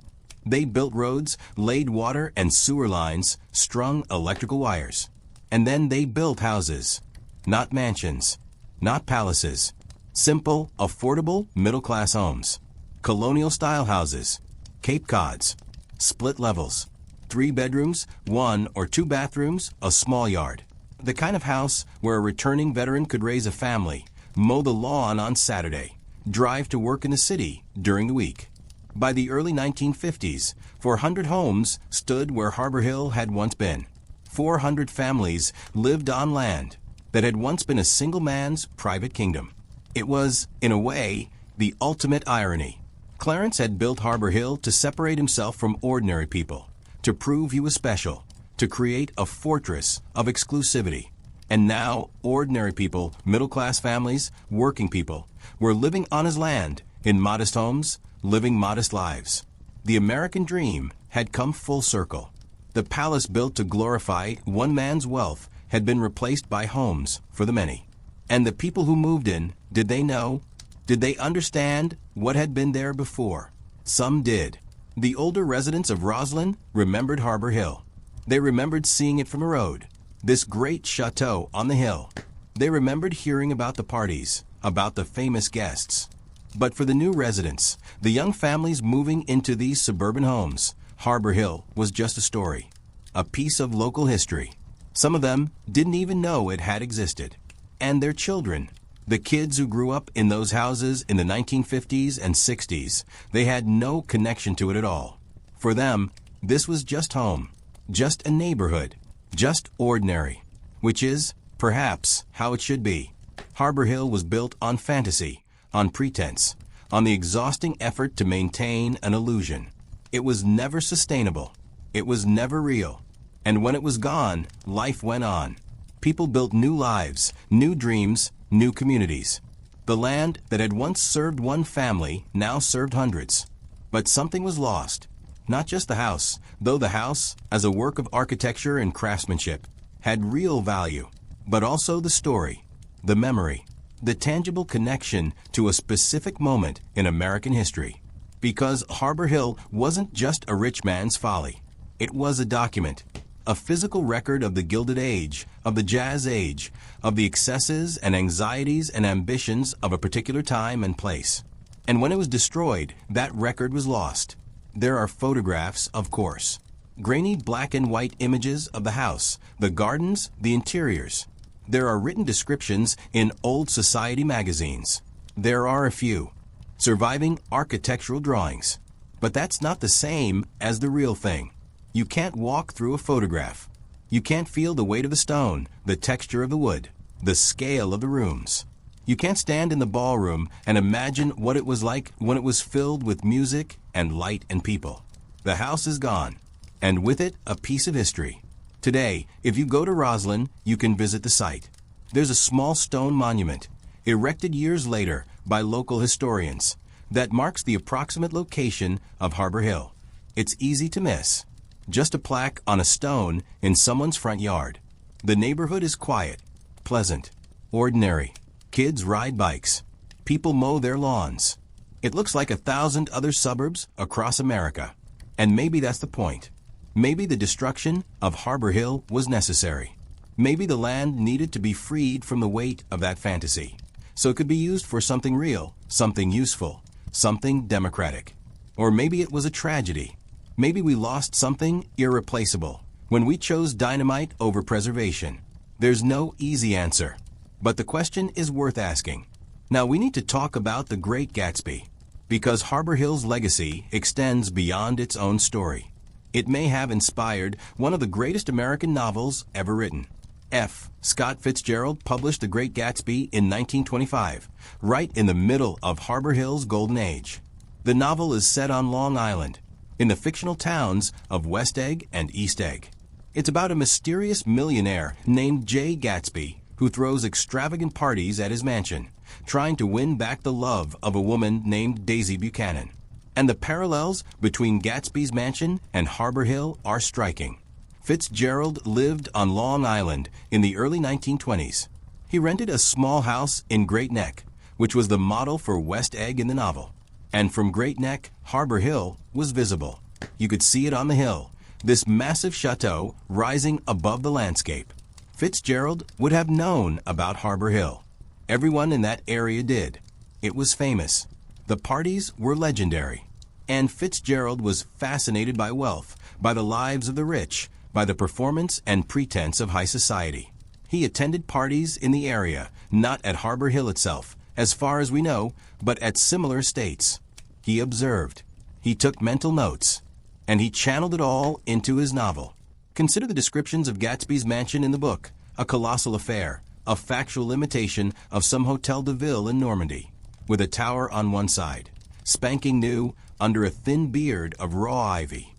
They built roads, laid water and sewer lines, strung electrical wires. And then they built houses. Not mansions, not palaces. Simple, affordable, middle-class homes. Colonial-style houses. Cape Cods. Split levels. 3 bedrooms, 1 or 2 bathrooms, a small yard. The kind of house where a returning veteran could raise a family, mow the lawn on Saturday, drive to work in the city during the week. By the early 1950s, 400 homes stood where Harbor Hill had once been. 400 families lived on land that had once been a single man's private kingdom. It was, in a way, the ultimate irony. Clarence had built Harbor Hill to separate himself from ordinary people, to prove he was special, to create a fortress of exclusivity. And now, ordinary people, middle-class families, working people, were living on his land, in modest homes, living modest lives. The American dream had come full circle. The palace built to glorify one man's wealth had been replaced by homes for the many. And the people who moved in, did they know? Did they understand what had been there before? Some did. The older residents of Roslyn remembered Harbor Hill. They remembered seeing it from a road, this great chateau on the hill. They remembered hearing about the parties, about the famous guests. But for the new residents, the young families moving into these suburban homes, Harbor Hill was just a story, a piece of local history. Some of them didn't even know it had existed. And their children, the kids who grew up in those houses in the 1950s and 60s, they had no connection to it at all. For them, this was just home, just a neighborhood, just ordinary, which is, perhaps, how it should be. Harbor Hill was built on fantasy, on pretense, on the exhausting effort to maintain an illusion. It was never sustainable. It was never real. And when it was gone, life went on. People built new lives, new dreams, new communities. The land that had once served one family now served hundreds. But something was lost. Not just the house, though the house, as a work of architecture and craftsmanship, had real value, but also the story, the memory, the tangible connection to a specific moment in American history. Because Harbor Hill wasn't just a rich man's folly. It was a document, a physical record of the Gilded Age, of the Jazz Age, of the excesses and anxieties and ambitions of a particular time and place. And when it was destroyed, that record was lost. There are photographs, of course. Grainy black and white images of the house, the gardens, the interiors. There are written descriptions in old society magazines. There are a few. Surviving architectural drawings. But that's not the same as the real thing. You can't walk through a photograph. You can't feel the weight of the stone, the texture of the wood, the scale of the rooms. You can't stand in the ballroom and imagine what it was like when it was filled with music and light and people. The house is gone, and with it, a piece of history. Today, if you go to Roslyn, you can visit the site. There's a small stone monument, erected years later by local historians, that marks the approximate location of Harbor Hill. It's easy to miss. Just a plaque on a stone in someone's front yard. The neighborhood is quiet, pleasant, ordinary. Kids ride bikes. People mow their lawns. It looks like 1,000 other suburbs across America. And maybe that's the point. Maybe the destruction of Harbor Hill was necessary. Maybe the land needed to be freed from the weight of that fantasy, so it could be used for something real, something useful, something democratic. Or maybe it was a tragedy. Maybe we lost something irreplaceable when we chose dynamite over preservation. There's no easy answer, but the question is worth asking. Now we need to talk about the Great Gatsby, because Harbor Hill's legacy extends beyond its own story. It may have inspired one of the greatest American novels ever written. F. Scott Fitzgerald published The Great Gatsby in 1925, right in the middle of Harbor Hill's golden age. The novel is set on Long Island, in the fictional towns of West Egg and East Egg. It's about a mysterious millionaire named J. Gatsby who throws extravagant parties at his mansion, trying to win back the love of a woman named Daisy Buchanan. And the parallels between Gatsby's mansion and Harbor Hill are striking. Fitzgerald lived on Long Island in the early 1920s. He rented a small house in Great Neck, which was the model for West Egg in the novel. And from Great Neck, Harbor Hill was visible. You could see it on the hill, this massive chateau rising above the landscape. Fitzgerald would have known about Harbor Hill. Everyone in that area did. It was famous. The parties were legendary. And Fitzgerald was fascinated by wealth, by the lives of the rich, by the performance and pretense of high society. He attended parties in the area, not at Harbor Hill itself, as far as we know, but at similar estates. He observed. He took mental notes. And he channeled it all into his novel. Consider the descriptions of Gatsby's mansion in the book, a colossal affair, a factual imitation of some Hotel de Ville in Normandy, with a tower on one side, spanking new under a thin beard of raw ivy.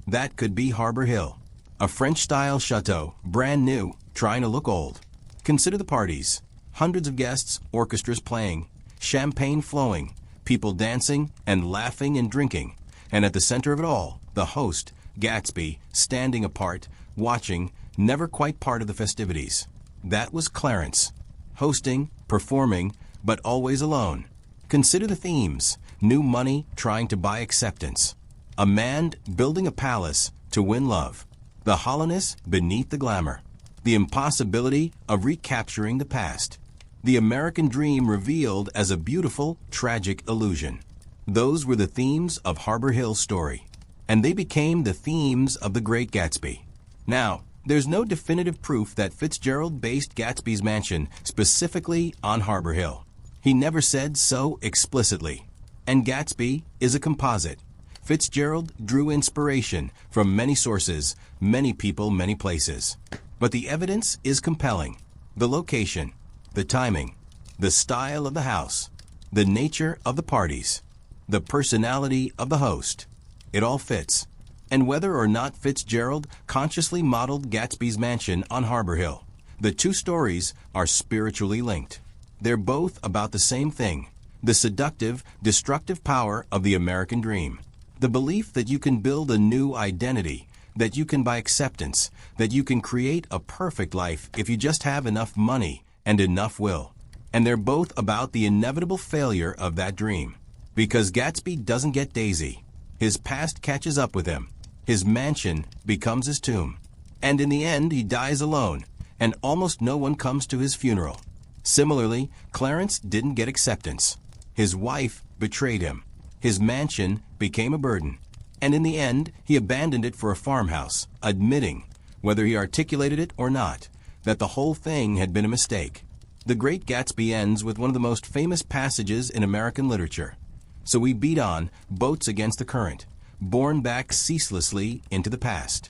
That could be Harbor Hill, a French-style chateau, brand new, trying to look old. Consider the parties, hundreds of guests, orchestras playing, champagne flowing, people dancing and laughing and drinking, and at the center of it all, the host, Gatsby, standing apart, watching, never quite part of the festivities. That was Clarence, hosting, performing, but always alone. Consider the themes: new money trying to buy acceptance, a man building a palace to win love, the hollowness beneath the glamour, the impossibility of recapturing the past, the American dream revealed as a beautiful, tragic illusion. Those were the themes of Harbor Hill's story, and they became the themes of The Great Gatsby. Now, there's no definitive proof that Fitzgerald based Gatsby's mansion specifically on Harbor Hill. He never said so explicitly. And Gatsby is a composite. Fitzgerald drew inspiration from many sources, many people, many places. But the evidence is compelling. The location, the timing, the style of the house, the nature of the parties, the personality of the host. It all fits. And whether or not Fitzgerald consciously modeled Gatsby's mansion on Harbor Hill, the two stories are spiritually linked. They're both about the same thing: the seductive, destructive power of the American dream. The belief that you can build a new identity, that you can buy acceptance, that you can create a perfect life if you just have enough money and enough will. And they're both about the inevitable failure of that dream. Because Gatsby doesn't get daisy. His past catches up with him. His mansion becomes his tomb. And in the end, he dies alone, and almost no one comes to his funeral. Similarly, Clarence didn't get acceptance. His wife betrayed him. His mansion became a burden. And in the end, he abandoned it for a farmhouse, admitting, whether he articulated it or not, that the whole thing had been a mistake. The Great Gatsby ends with one of the most famous passages in American literature. So we beat on, boats against the current, borne back ceaselessly into the past.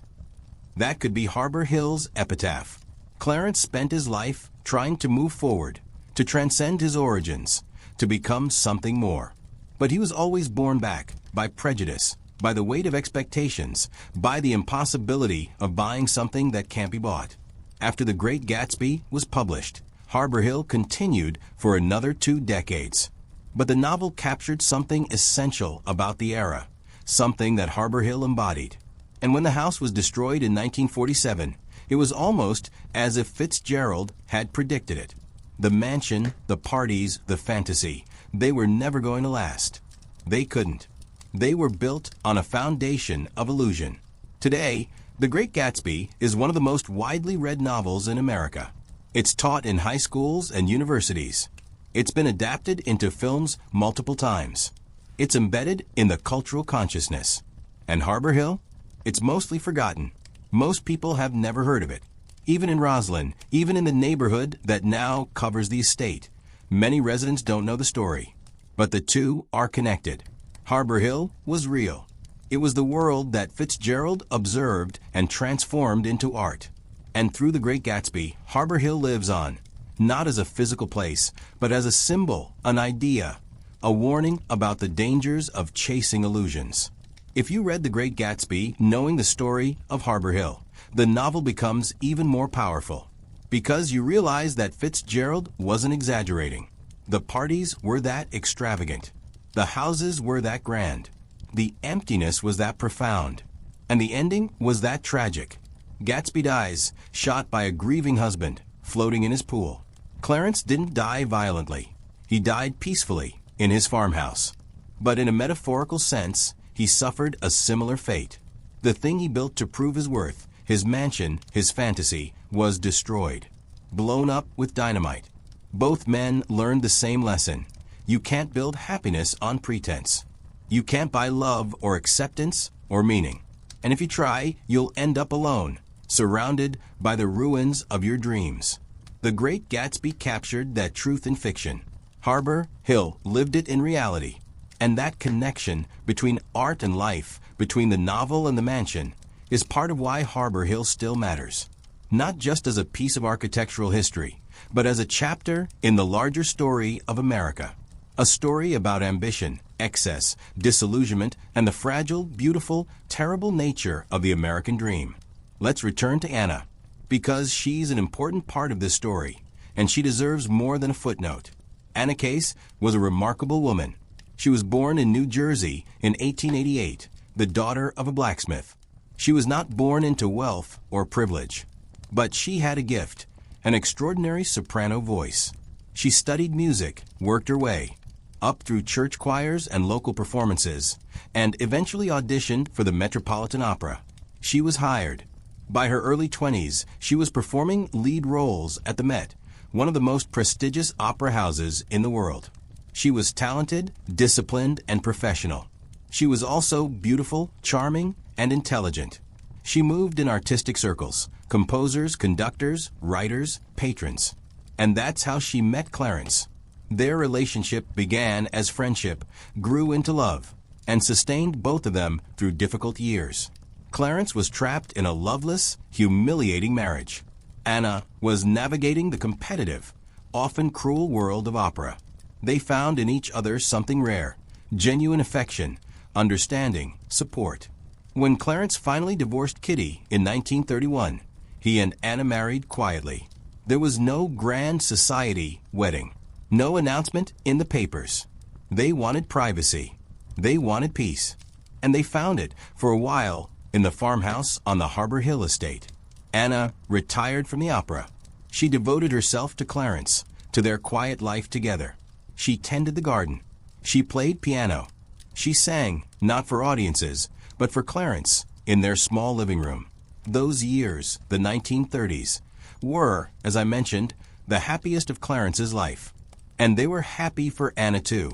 That could be Harbor Hill's epitaph. Clarence spent his life trying to move forward, to transcend his origins, to become something more. But he was always borne back by prejudice, by the weight of expectations, by the impossibility of buying something that can't be bought. After The Great Gatsby was published, Harbor Hill continued for another 2 decades. But the novel captured something essential about the era, something that Harbor Hill embodied. And when the house was destroyed in 1947, it was almost as if Fitzgerald had predicted it. The mansion, the parties, the fantasy, they were never going to last. They couldn't. They were built on a foundation of illusion. Today, The Great Gatsby is one of the most widely read novels in America. It's taught in high schools and universities. It's been adapted into films multiple times. It's embedded in the cultural consciousness. And Harbor Hill? It's mostly forgotten. Most people have never heard of it. Even in Roslyn, even in the neighborhood that now covers the estate, many residents don't know the story. But the two are connected. Harbor Hill was real. It was the world that Fitzgerald observed and transformed into art. And through The Great Gatsby, Harbor Hill lives on, not as a physical place, but as a symbol, an idea, a warning about the dangers of chasing illusions. If you read The Great Gatsby knowing the story of Harbor Hill, the novel becomes even more powerful, because you realize that Fitzgerald wasn't exaggerating. The parties were that extravagant. The houses were that grand. The emptiness was that profound. And the ending was that tragic. Gatsby dies, shot by a grieving husband, floating in his pool. Clarence didn't die violently. He died peacefully in his farmhouse. But in a metaphorical sense, he suffered a similar fate. The thing he built to prove his worth, his mansion, his fantasy, was destroyed, blown up with dynamite. Both men learned the same lesson. You can't build happiness on pretense. You can't buy love or acceptance or meaning. And if you try, you'll end up alone, surrounded by the ruins of your dreams. The great Gatsby captured that truth in fiction. Harbor Hill lived it in reality. And that connection between art and life, between the novel and the mansion, is part of why Harbor Hill still matters. Not just as a piece of architectural history, but as a chapter in the larger story of America. A story about ambition, excess, disillusionment, and the fragile, beautiful, terrible nature of the American dream. Let's return to Anna, because she's an important part of this story, and she deserves more than a footnote. Anna Case was a remarkable woman. She was born in New Jersey in 1888, the daughter of a blacksmith. She was not born into wealth or privilege, but she had a gift, an extraordinary soprano voice. She studied music, worked her way up through church choirs and local performances, and eventually auditioned for the Metropolitan Opera. She was hired. By her early 20s, she was performing lead roles at the Met, one of the most prestigious opera houses in the world. She was talented, disciplined, and professional. She was also beautiful, charming, and intelligent. She moved in artistic circles, composers, conductors, writers, patrons. And that's how she met Clarence. Their relationship began as friendship, grew into love, and sustained both of them through difficult years. Clarence was trapped in a loveless, humiliating marriage. Anna was navigating the competitive, often cruel world of opera. They found in each other something rare, genuine affection, understanding, support. When Clarence finally divorced Kitty in 1931, he and Anna married quietly. There was no grand society wedding, no announcement in the papers. They wanted privacy. They wanted peace. And they found it for a while in the farmhouse on the Harbor Hill estate. Anna retired from the opera. She devoted herself to Clarence, to their quiet life together. She tended the garden. She played piano. She sang, not for audiences, but for Clarence, in their small living room. Those years, the 1930s, were, as I mentioned, the happiest of Clarence's life. And they were happy for Anna too.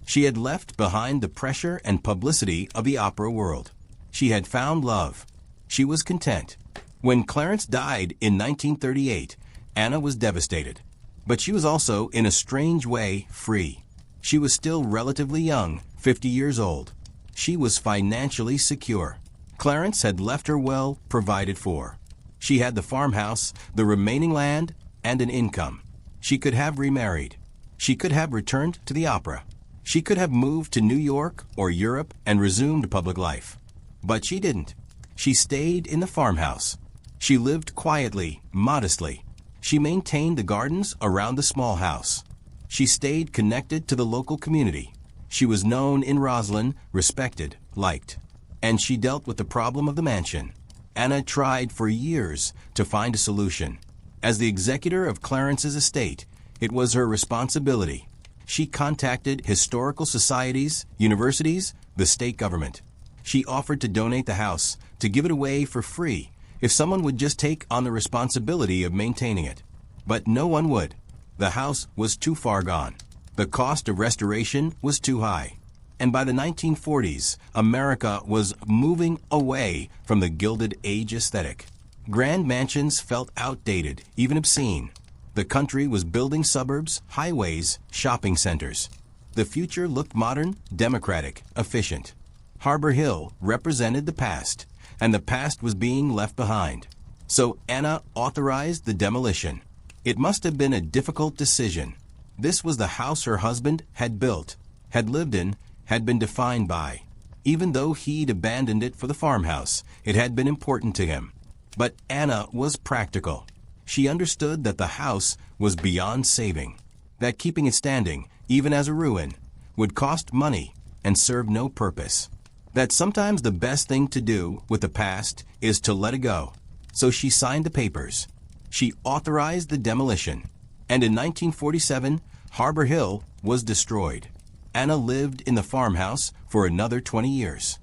She had left behind the pressure and publicity of the opera world. She had found love. She was content. When Clarence died in 1938, Anna was devastated. But she was also, in a strange way, free. She was still relatively young, 50 years old. She was financially secure. Clarence had left her well provided for. She had the farmhouse, the remaining land, and an income. She could have remarried. She could have returned to the opera. She could have moved to New York or Europe and resumed public life. But she didn't. She stayed in the farmhouse. She lived quietly, modestly. She maintained the gardens around the small house. She stayed connected to the local community. She was known in Roslyn, respected, liked. And she dealt with the problem of the mansion. Anna tried for years to find a solution. As the executor of Clarence's estate, it was her responsibility. She contacted historical societies, universities, the state government. She offered to donate the house, to give it away for free, if someone would just take on the responsibility of maintaining it. But no one would. The house was too far gone. The cost of restoration was too high. And by the 1940s, America was moving away from the Gilded Age aesthetic. Grand mansions felt outdated, even obscene. The country was building suburbs, highways, shopping centers. The future looked modern, democratic, efficient. Harbor Hill represented the past, and the past was being left behind. So Anna authorized the demolition. It must have been a difficult decision. This was the house her husband had built, had lived in, had been defined by. Even though he'd abandoned it for the farmhouse, it had been important to him. But Anna was practical. She understood that the house was beyond saving, that keeping it standing, even as a ruin, would cost money and serve no purpose, that sometimes the best thing to do with the past is to let it go. So she signed the papers. She authorized the demolition. And in 1947, Harbor Hill was destroyed. Anna lived in the farmhouse for another 20 years.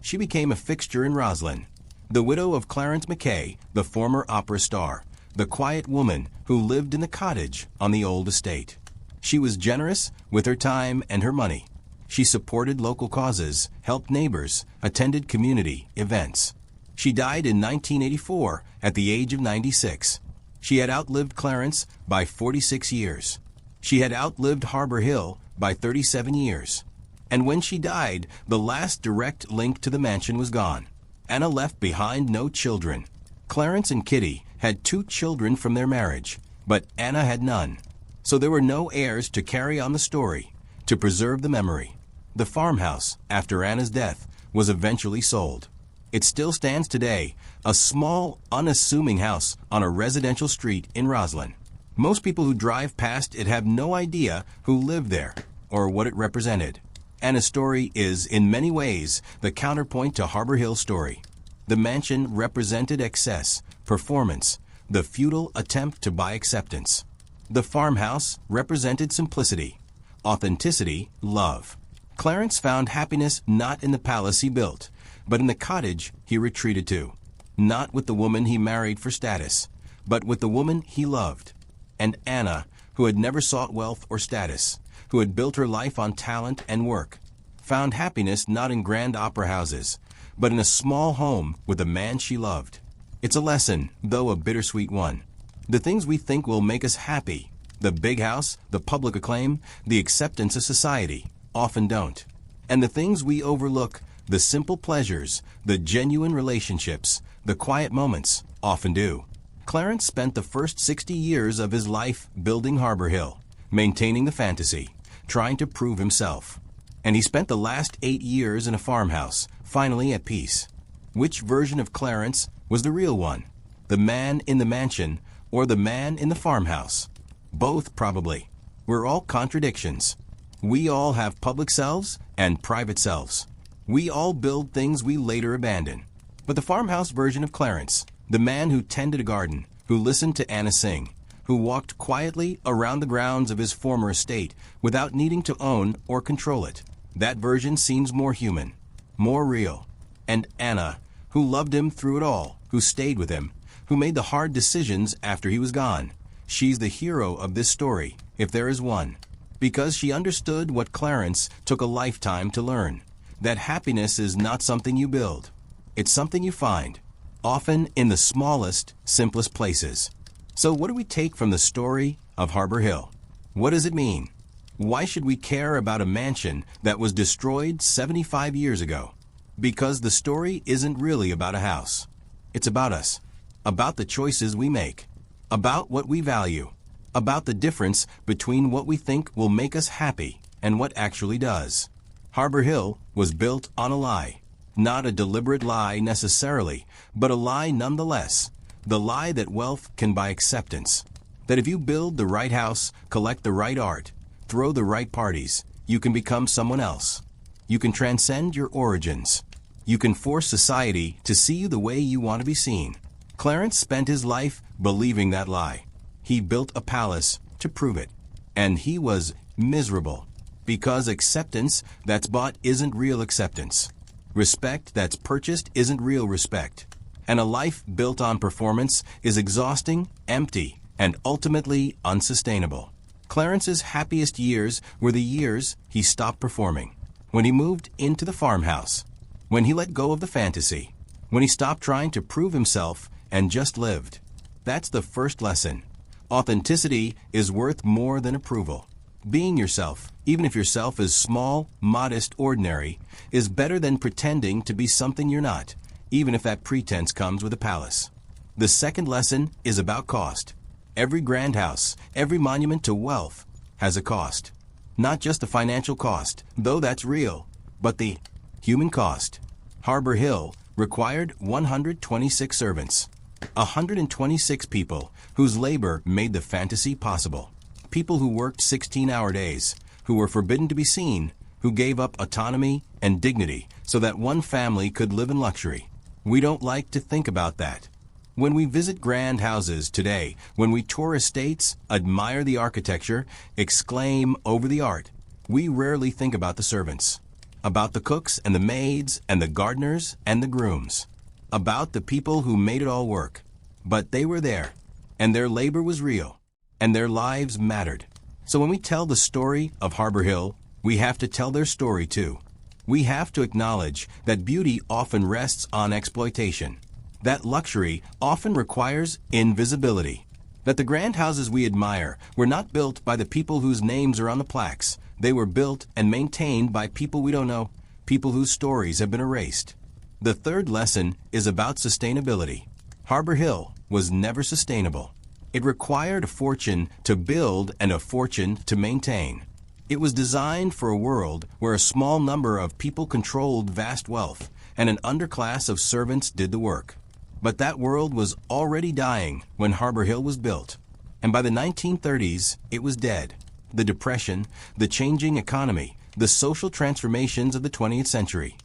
she became a fixture in Roslyn. The widow of Clarence Mackay, the former opera star, the quiet woman who lived in the cottage on the old estate. She was generous with her time and her money. She supported local causes, helped neighbors, attended community events. She died in 1984 at the age of 96. She had outlived Clarence by 46 years. She had outlived Harbor Hill by 37 years. And when she died, the last direct link to the mansion was gone. Anna left behind no children. Clarence and Kitty had 2 children from their marriage, but Anna had none. So there were no heirs to carry on the story, to preserve the memory. The farmhouse, after Anna's death, was eventually sold. It still stands today, a small, unassuming house on a residential street in Roslyn. Most people who drive past it have no idea who lived there or what it represented. Anna's story is, in many ways, the counterpoint to Harbor Hill's story. The mansion represented excess, performance, the futile attempt to buy acceptance. The farmhouse represented simplicity, authenticity, love. Clarence found happiness not in the palace he built, but in the cottage he retreated to. Not with the woman he married for status, but with the woman he loved. And Anna, who had never sought wealth or status, who had built her life on talent and work, found happiness not in grand opera houses, but in a small home with a man she loved. It's a lesson, though a bittersweet one. The things we think will make us happy, the big house, the public acclaim, the acceptance of society, often don't. And the things we overlook, the simple pleasures, the genuine relationships, the quiet moments, often do. Clarence spent the first 60 years of his life building Harbor Hill, maintaining the fantasy, trying to prove himself. And he spent the last 8 years in a farmhouse, finally at peace. Which version of Clarence was the real one? The man in the mansion or the man in the farmhouse? Both, probably. We're all contradictions. We all have public selves and private selves. We all build things we later abandon. But the farmhouse version of Clarence, the man who tended a garden, who listened to Anna sing, who walked quietly around the grounds of his former estate without needing to own or control it, that version seems more human, more real. And Anna, who loved him through it all, who stayed with him, who made the hard decisions after he was gone. She's the hero of this story, if there is one, because she understood what Clarence took a lifetime to learn, that happiness is not something you build. It's something you find, often in the smallest, simplest places. So what do we take from the story of Harbor Hill? What does it mean? Why should we care about a mansion that was destroyed 75 years ago? Because the story isn't really about a house. It's about us, about the choices we make, about what we value, about the difference between what we think will make us happy and what actually does. Harbor Hill was built on a lie. Not a deliberate lie necessarily, but a lie nonetheless. The lie that wealth can buy acceptance. That if you build the right house, collect the right art, throw the right parties, you can become someone else. You can transcend your origins. You can force society to see you the way you want to be seen. Clarence spent his life believing that lie. He built a palace to prove it. And he was miserable. Because acceptance that's bought isn't real acceptance. Respect that's purchased isn't real respect. And a life built on performance is exhausting, empty, and ultimately unsustainable. Clarence's happiest years were the years he stopped performing. When he moved into the farmhouse. When he let go of the fantasy. When he stopped trying to prove himself and just lived. That's the first lesson. Authenticity is worth more than approval. Being yourself, even if yourself is small, modest, ordinary, is better than pretending to be something you're not, even if that pretense comes with a palace. The second lesson is about cost. Every grand house, every monument to wealth has a cost. Not just the financial cost, though that's real, but the human cost. Harbor Hill required 126 servants, 126 people whose labor made the fantasy possible. People who worked 16-hour days, who were forbidden to be seen, who gave up autonomy and dignity so that one family could live in luxury. We don't like to think about that. When we visit grand houses today, when we tour estates, admire the architecture, exclaim over the art, we rarely think about the servants, about the cooks and the maids and the gardeners and the grooms, about the people who made it all work. But they were there, and their labor was real, and their lives mattered. So when we tell the story of Harbor Hill, we have to tell their story too. We have to acknowledge that beauty often rests on exploitation, that luxury often requires invisibility, that the grand houses we admire were not built by the people whose names are on the plaques. They were built and maintained by people we don't know, people whose stories have been erased. The third lesson is about sustainability. Harbor Hill was never sustainable. It required a fortune to build and a fortune to maintain. It was designed for a world where a small number of people controlled vast wealth and an underclass of servants did the work. But that world was already dying when Harbor Hill was built. And by the 1930s, it was dead. The Depression, the changing economy, the social transformations of the 20th century,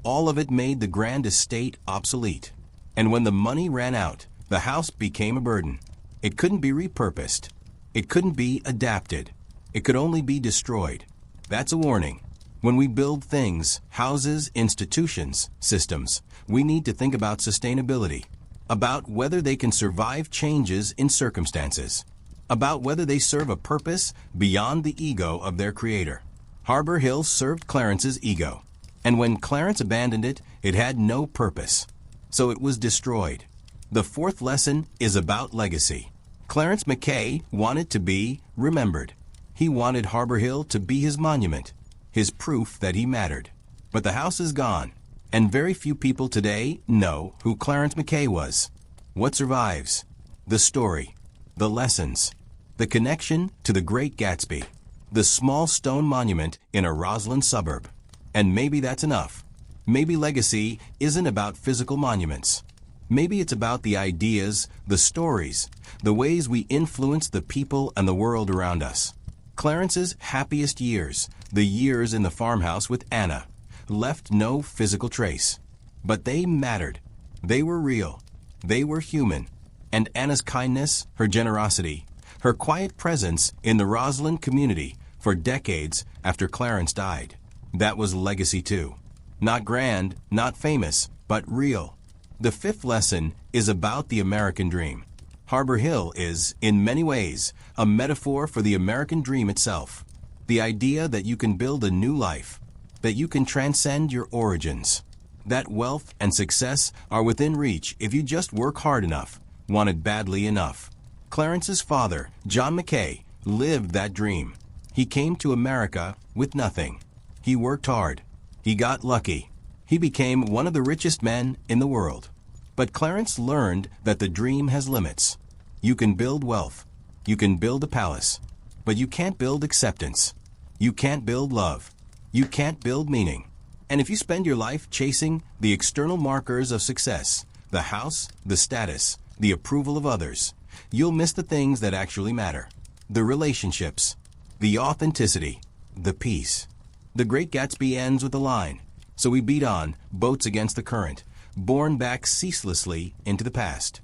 all of it made the grand estate obsolete. And when the money ran out, the house became a burden. It couldn't be repurposed. It couldn't be adapted. It could only be destroyed. That's a warning. When we build things, houses, institutions, systems, we need to think about sustainability, about whether they can survive changes in circumstances, about whether they serve a purpose beyond the ego of their creator. Harbor Hill served Clarence's ego, and when Clarence abandoned it, it had no purpose. So it was destroyed. The fourth lesson is about legacy. Clarence Mackay wanted to be remembered. He wanted Harbor Hill to be his monument, his proof that he mattered. But the house is gone, and very few people today know who Clarence Mackay was. What survives? The story, the lessons, the connection to the great Gatsby, the small stone monument in a Roslyn suburb. And maybe that's enough. Maybe legacy isn't about physical monuments. Maybe it's about the ideas, the stories, the ways we influence the people and the world around us. Clarence's happiest years, the years in the farmhouse with Anna, left no physical trace. But they mattered. They were real. They were human. And Anna's kindness, her generosity, her quiet presence in the Roslyn community for decades after Clarence died, that was legacy too. Not grand, not famous, but real. The fifth lesson is about the American dream. Harbor Hill is, in many ways, a metaphor for the American dream itself. The idea that you can build a new life, that you can transcend your origins, that wealth and success are within reach if you just work hard enough, want it badly enough. Clarence's father, John Mackay, lived that dream. He came to America with nothing. He worked hard. He got lucky. He became one of the richest men in the world. But Clarence learned that the dream has limits. You can build wealth. You can build a palace. But you can't build acceptance. You can't build love. You can't build meaning. And if you spend your life chasing the external markers of success, the house, the status, the approval of others, you'll miss the things that actually matter. The relationships, the authenticity, the peace. The Great Gatsby ends with a line. So we beat on, boats against the current, borne back ceaselessly into the past.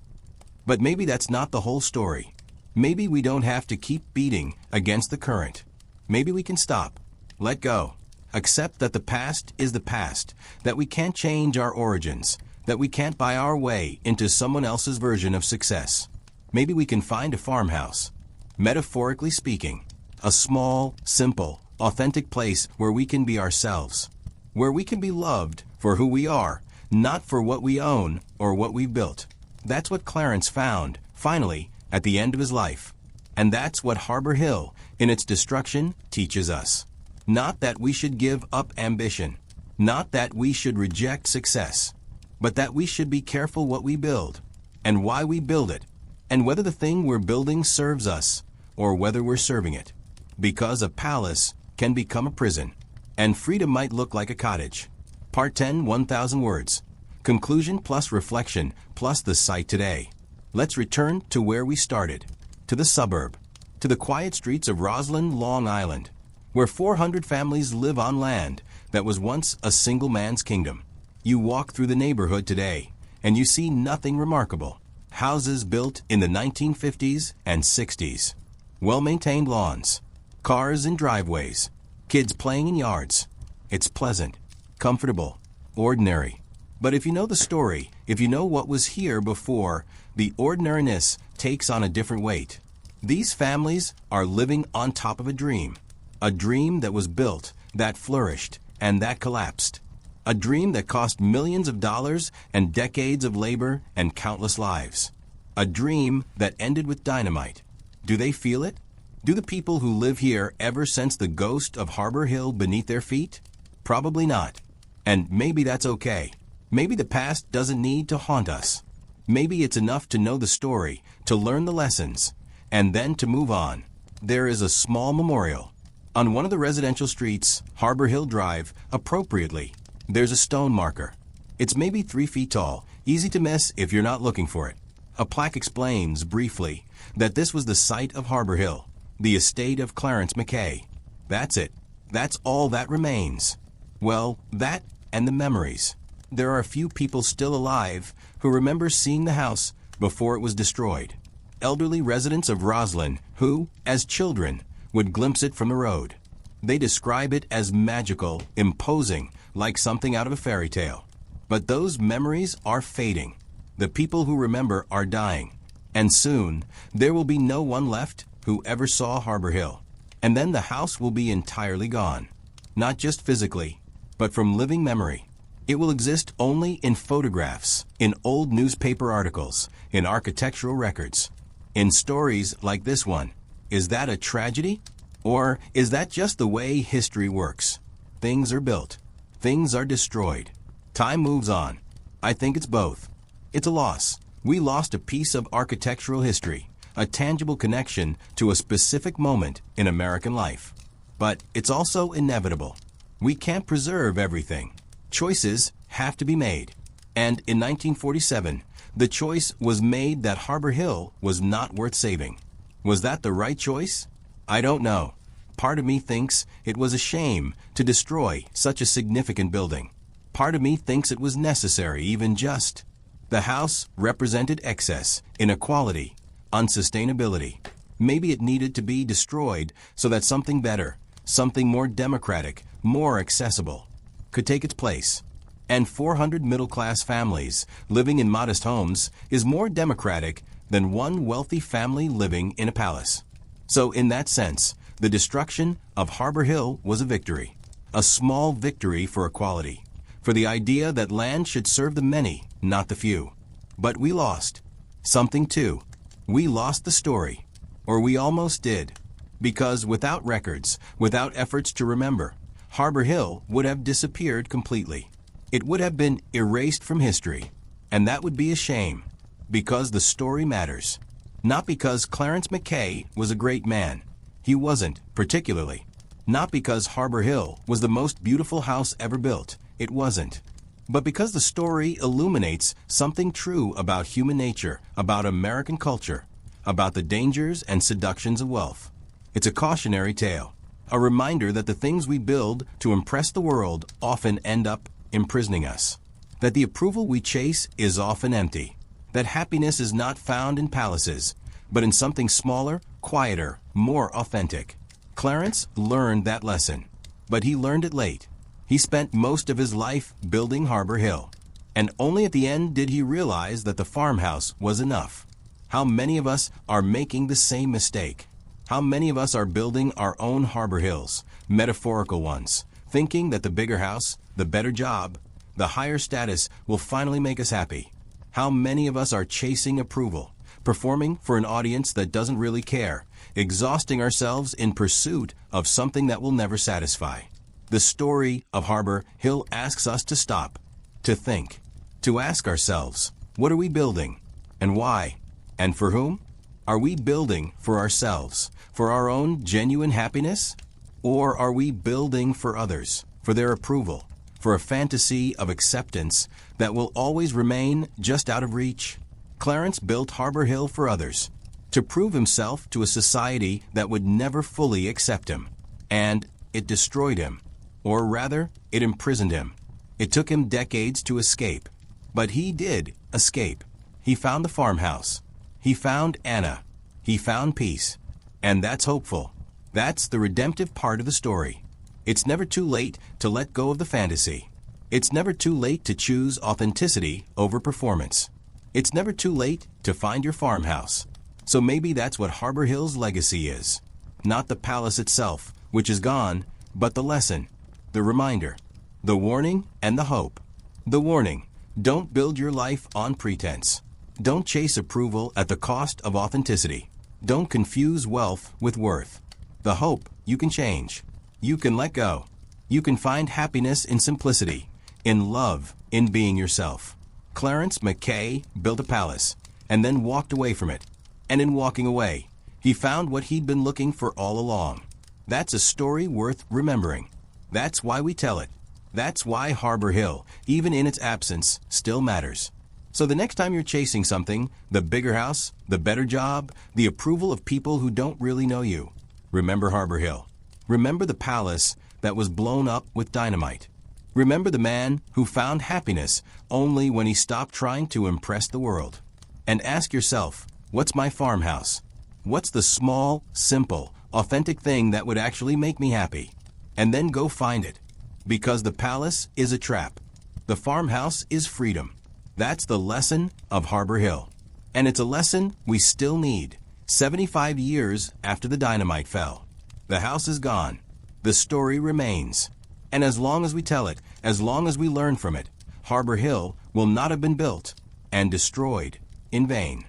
But maybe that's not the whole story. Maybe we don't have to keep beating against the current. Maybe we can stop, let go, accept that the past is the past, that we can't change our origins, that we can't buy our way into someone else's version of success. Maybe we can find a farmhouse, metaphorically speaking, a small, simple, authentic place where we can be ourselves, where we can be loved for who we are, not for what we own or what we've built. That's what Clarence found, finally, at the end of his life. And that's what Harbor Hill, in its destruction, teaches us. Not that we should give up ambition, not that we should reject success, but that we should be careful what we build, and why we build it, and whether the thing we're building serves us, or whether we're serving it. Because a palace can become a prison, and freedom might look like a cottage. Part 10, 1,000 words. Conclusion plus reflection plus the site today. Let's return to where we started, to the suburb, to the quiet streets of Roslyn, Long Island, where 400 families live on land that was once a single man's kingdom. You walk through the neighborhood today, and you see nothing remarkable. Houses built in the 1950s and 60s. Well-maintained lawns, cars in driveways, kids playing in yards. It's pleasant. comfortable, ordinary. But if you know the story, if you know what was here before, the ordinariness takes on a different weight. These families are living on top of a dream that was built, that flourished, and that collapsed. A dream that cost millions of dollars and decades of labor and countless lives. A dream that ended with dynamite. Do they feel it? Do the people who live here ever sense the ghost of Harbor Hill beneath their feet? Probably not. And maybe that's okay. Maybe the past doesn't need to haunt us. Maybe it's enough to know the story, to learn the lessons, and then to move on. There is a small memorial. On one of the residential streets, Harbor Hill Drive, appropriately, there's a stone marker. It's maybe 3 feet tall, easy to miss if you're not looking for it. A plaque explains, briefly, that this was the site of Harbor Hill, the estate of Clarence McKay. That's it. That's all that remains. Well, that and the memories. There are a few people still alive who remember seeing the house before it was destroyed. Elderly residents of Roslyn who, as children, would glimpse it from the road. They describe it as magical, imposing, like something out of a fairy tale. But those memories are fading. The people who remember are dying. And soon, there will be no one left who ever saw Harbor Hill. And then the house will be entirely gone. Not just physically, but from living memory. It will exist only in photographs, in old newspaper articles, in architectural records, in stories like this one. Is that a tragedy? Or is that just the way history works? Things are built. Things are destroyed. Time moves on. I think it's both. It's a loss. We lost a piece of architectural history, a tangible connection to a specific moment in American life. But it's also inevitable. We can't preserve everything. Choices have to be made. And in 1947, the choice was made that Harbor Hill was not worth saving. Was that the right choice? I don't know. Part of me thinks it was a shame to destroy such a significant building. Part of me thinks it was necessary, even just. The house represented excess, inequality, unsustainability. Maybe it needed to be destroyed so that something better, something more democratic, more accessible, could take its place. And 400 middle-class families living in modest homes is more democratic than one wealthy family living in a palace. So in that sense, the destruction of Harbor Hill was a victory. A small victory for equality, for the idea that land should serve the many, not the few. But we lost something too. We lost the story. Or we almost did. Because without records, without efforts to remember, Harbor Hill would have disappeared completely. It would have been erased from history. And that would be a shame. Because the story matters. Not because Clarence McKay was a great man. He wasn't, particularly. Not because Harbor Hill was the most beautiful house ever built. It wasn't. But because the story illuminates something true about human nature, about American culture, about the dangers and seductions of wealth. It's a cautionary tale. A reminder that the things we build to impress the world often end up imprisoning us. That the approval we chase is often empty. That happiness is not found in palaces, but in something smaller, quieter, more authentic. Clarence learned that lesson, but he learned it late. He spent most of his life building Harbor Hill, and only at the end did he realize that the farmhouse was enough. How many of us are making the same mistake? How many of us are building our own Harbor Hills, metaphorical ones, thinking that the bigger house, the better job, the higher status will finally make us happy? How many of us are chasing approval, performing for an audience that doesn't really care, exhausting ourselves in pursuit of something that will never satisfy? The story of Harbor Hill asks us to stop, to think, to ask ourselves, what are we building, and why, and for whom? Are we building for ourselves, for our own genuine happiness? Or are we building for others, for their approval, for a fantasy of acceptance that will always remain just out of reach? Clarence built Harbor Hill for others, to prove himself to a society that would never fully accept him. And it destroyed him. Or rather, it imprisoned him. It took him decades to escape. But he did escape. He found the farmhouse. He found Anna. He found peace. And that's hopeful. That's the redemptive part of the story. It's never too late to let go of the fantasy. It's never too late to choose authenticity over performance. It's never too late to find your farmhouse. So maybe that's what Harbor Hill's legacy is. Not the palace itself, which is gone, but the lesson, the reminder, the warning, and the hope. The warning: don't build your life on pretense. Don't chase approval at the cost of authenticity. Don't confuse wealth with worth. The hope: you can change. You can let go. You can find happiness in simplicity, in love, in being yourself. Clarence Mackay built a palace and then walked away from it. And in walking away, he found what he'd been looking for all along. That's a story worth remembering. That's why we tell it. That's why Harbor Hill, even in its absence, still matters. So the next time you're chasing something, the bigger house, the better job, the approval of people who don't really know you, remember Harbor Hill. Remember the palace that was blown up with dynamite. Remember the man who found happiness only when he stopped trying to impress the world. And ask yourself, what's my farmhouse? What's the small, simple, authentic thing that would actually make me happy? And then go find it. Because the palace is a trap. The farmhouse is freedom. That's the lesson of Harbor Hill. And it's a lesson we still need, 75 years after the dynamite fell. The house is gone. The story remains. And as long as we tell it, as long as we learn from it, Harbor Hill will not have been built and destroyed in vain.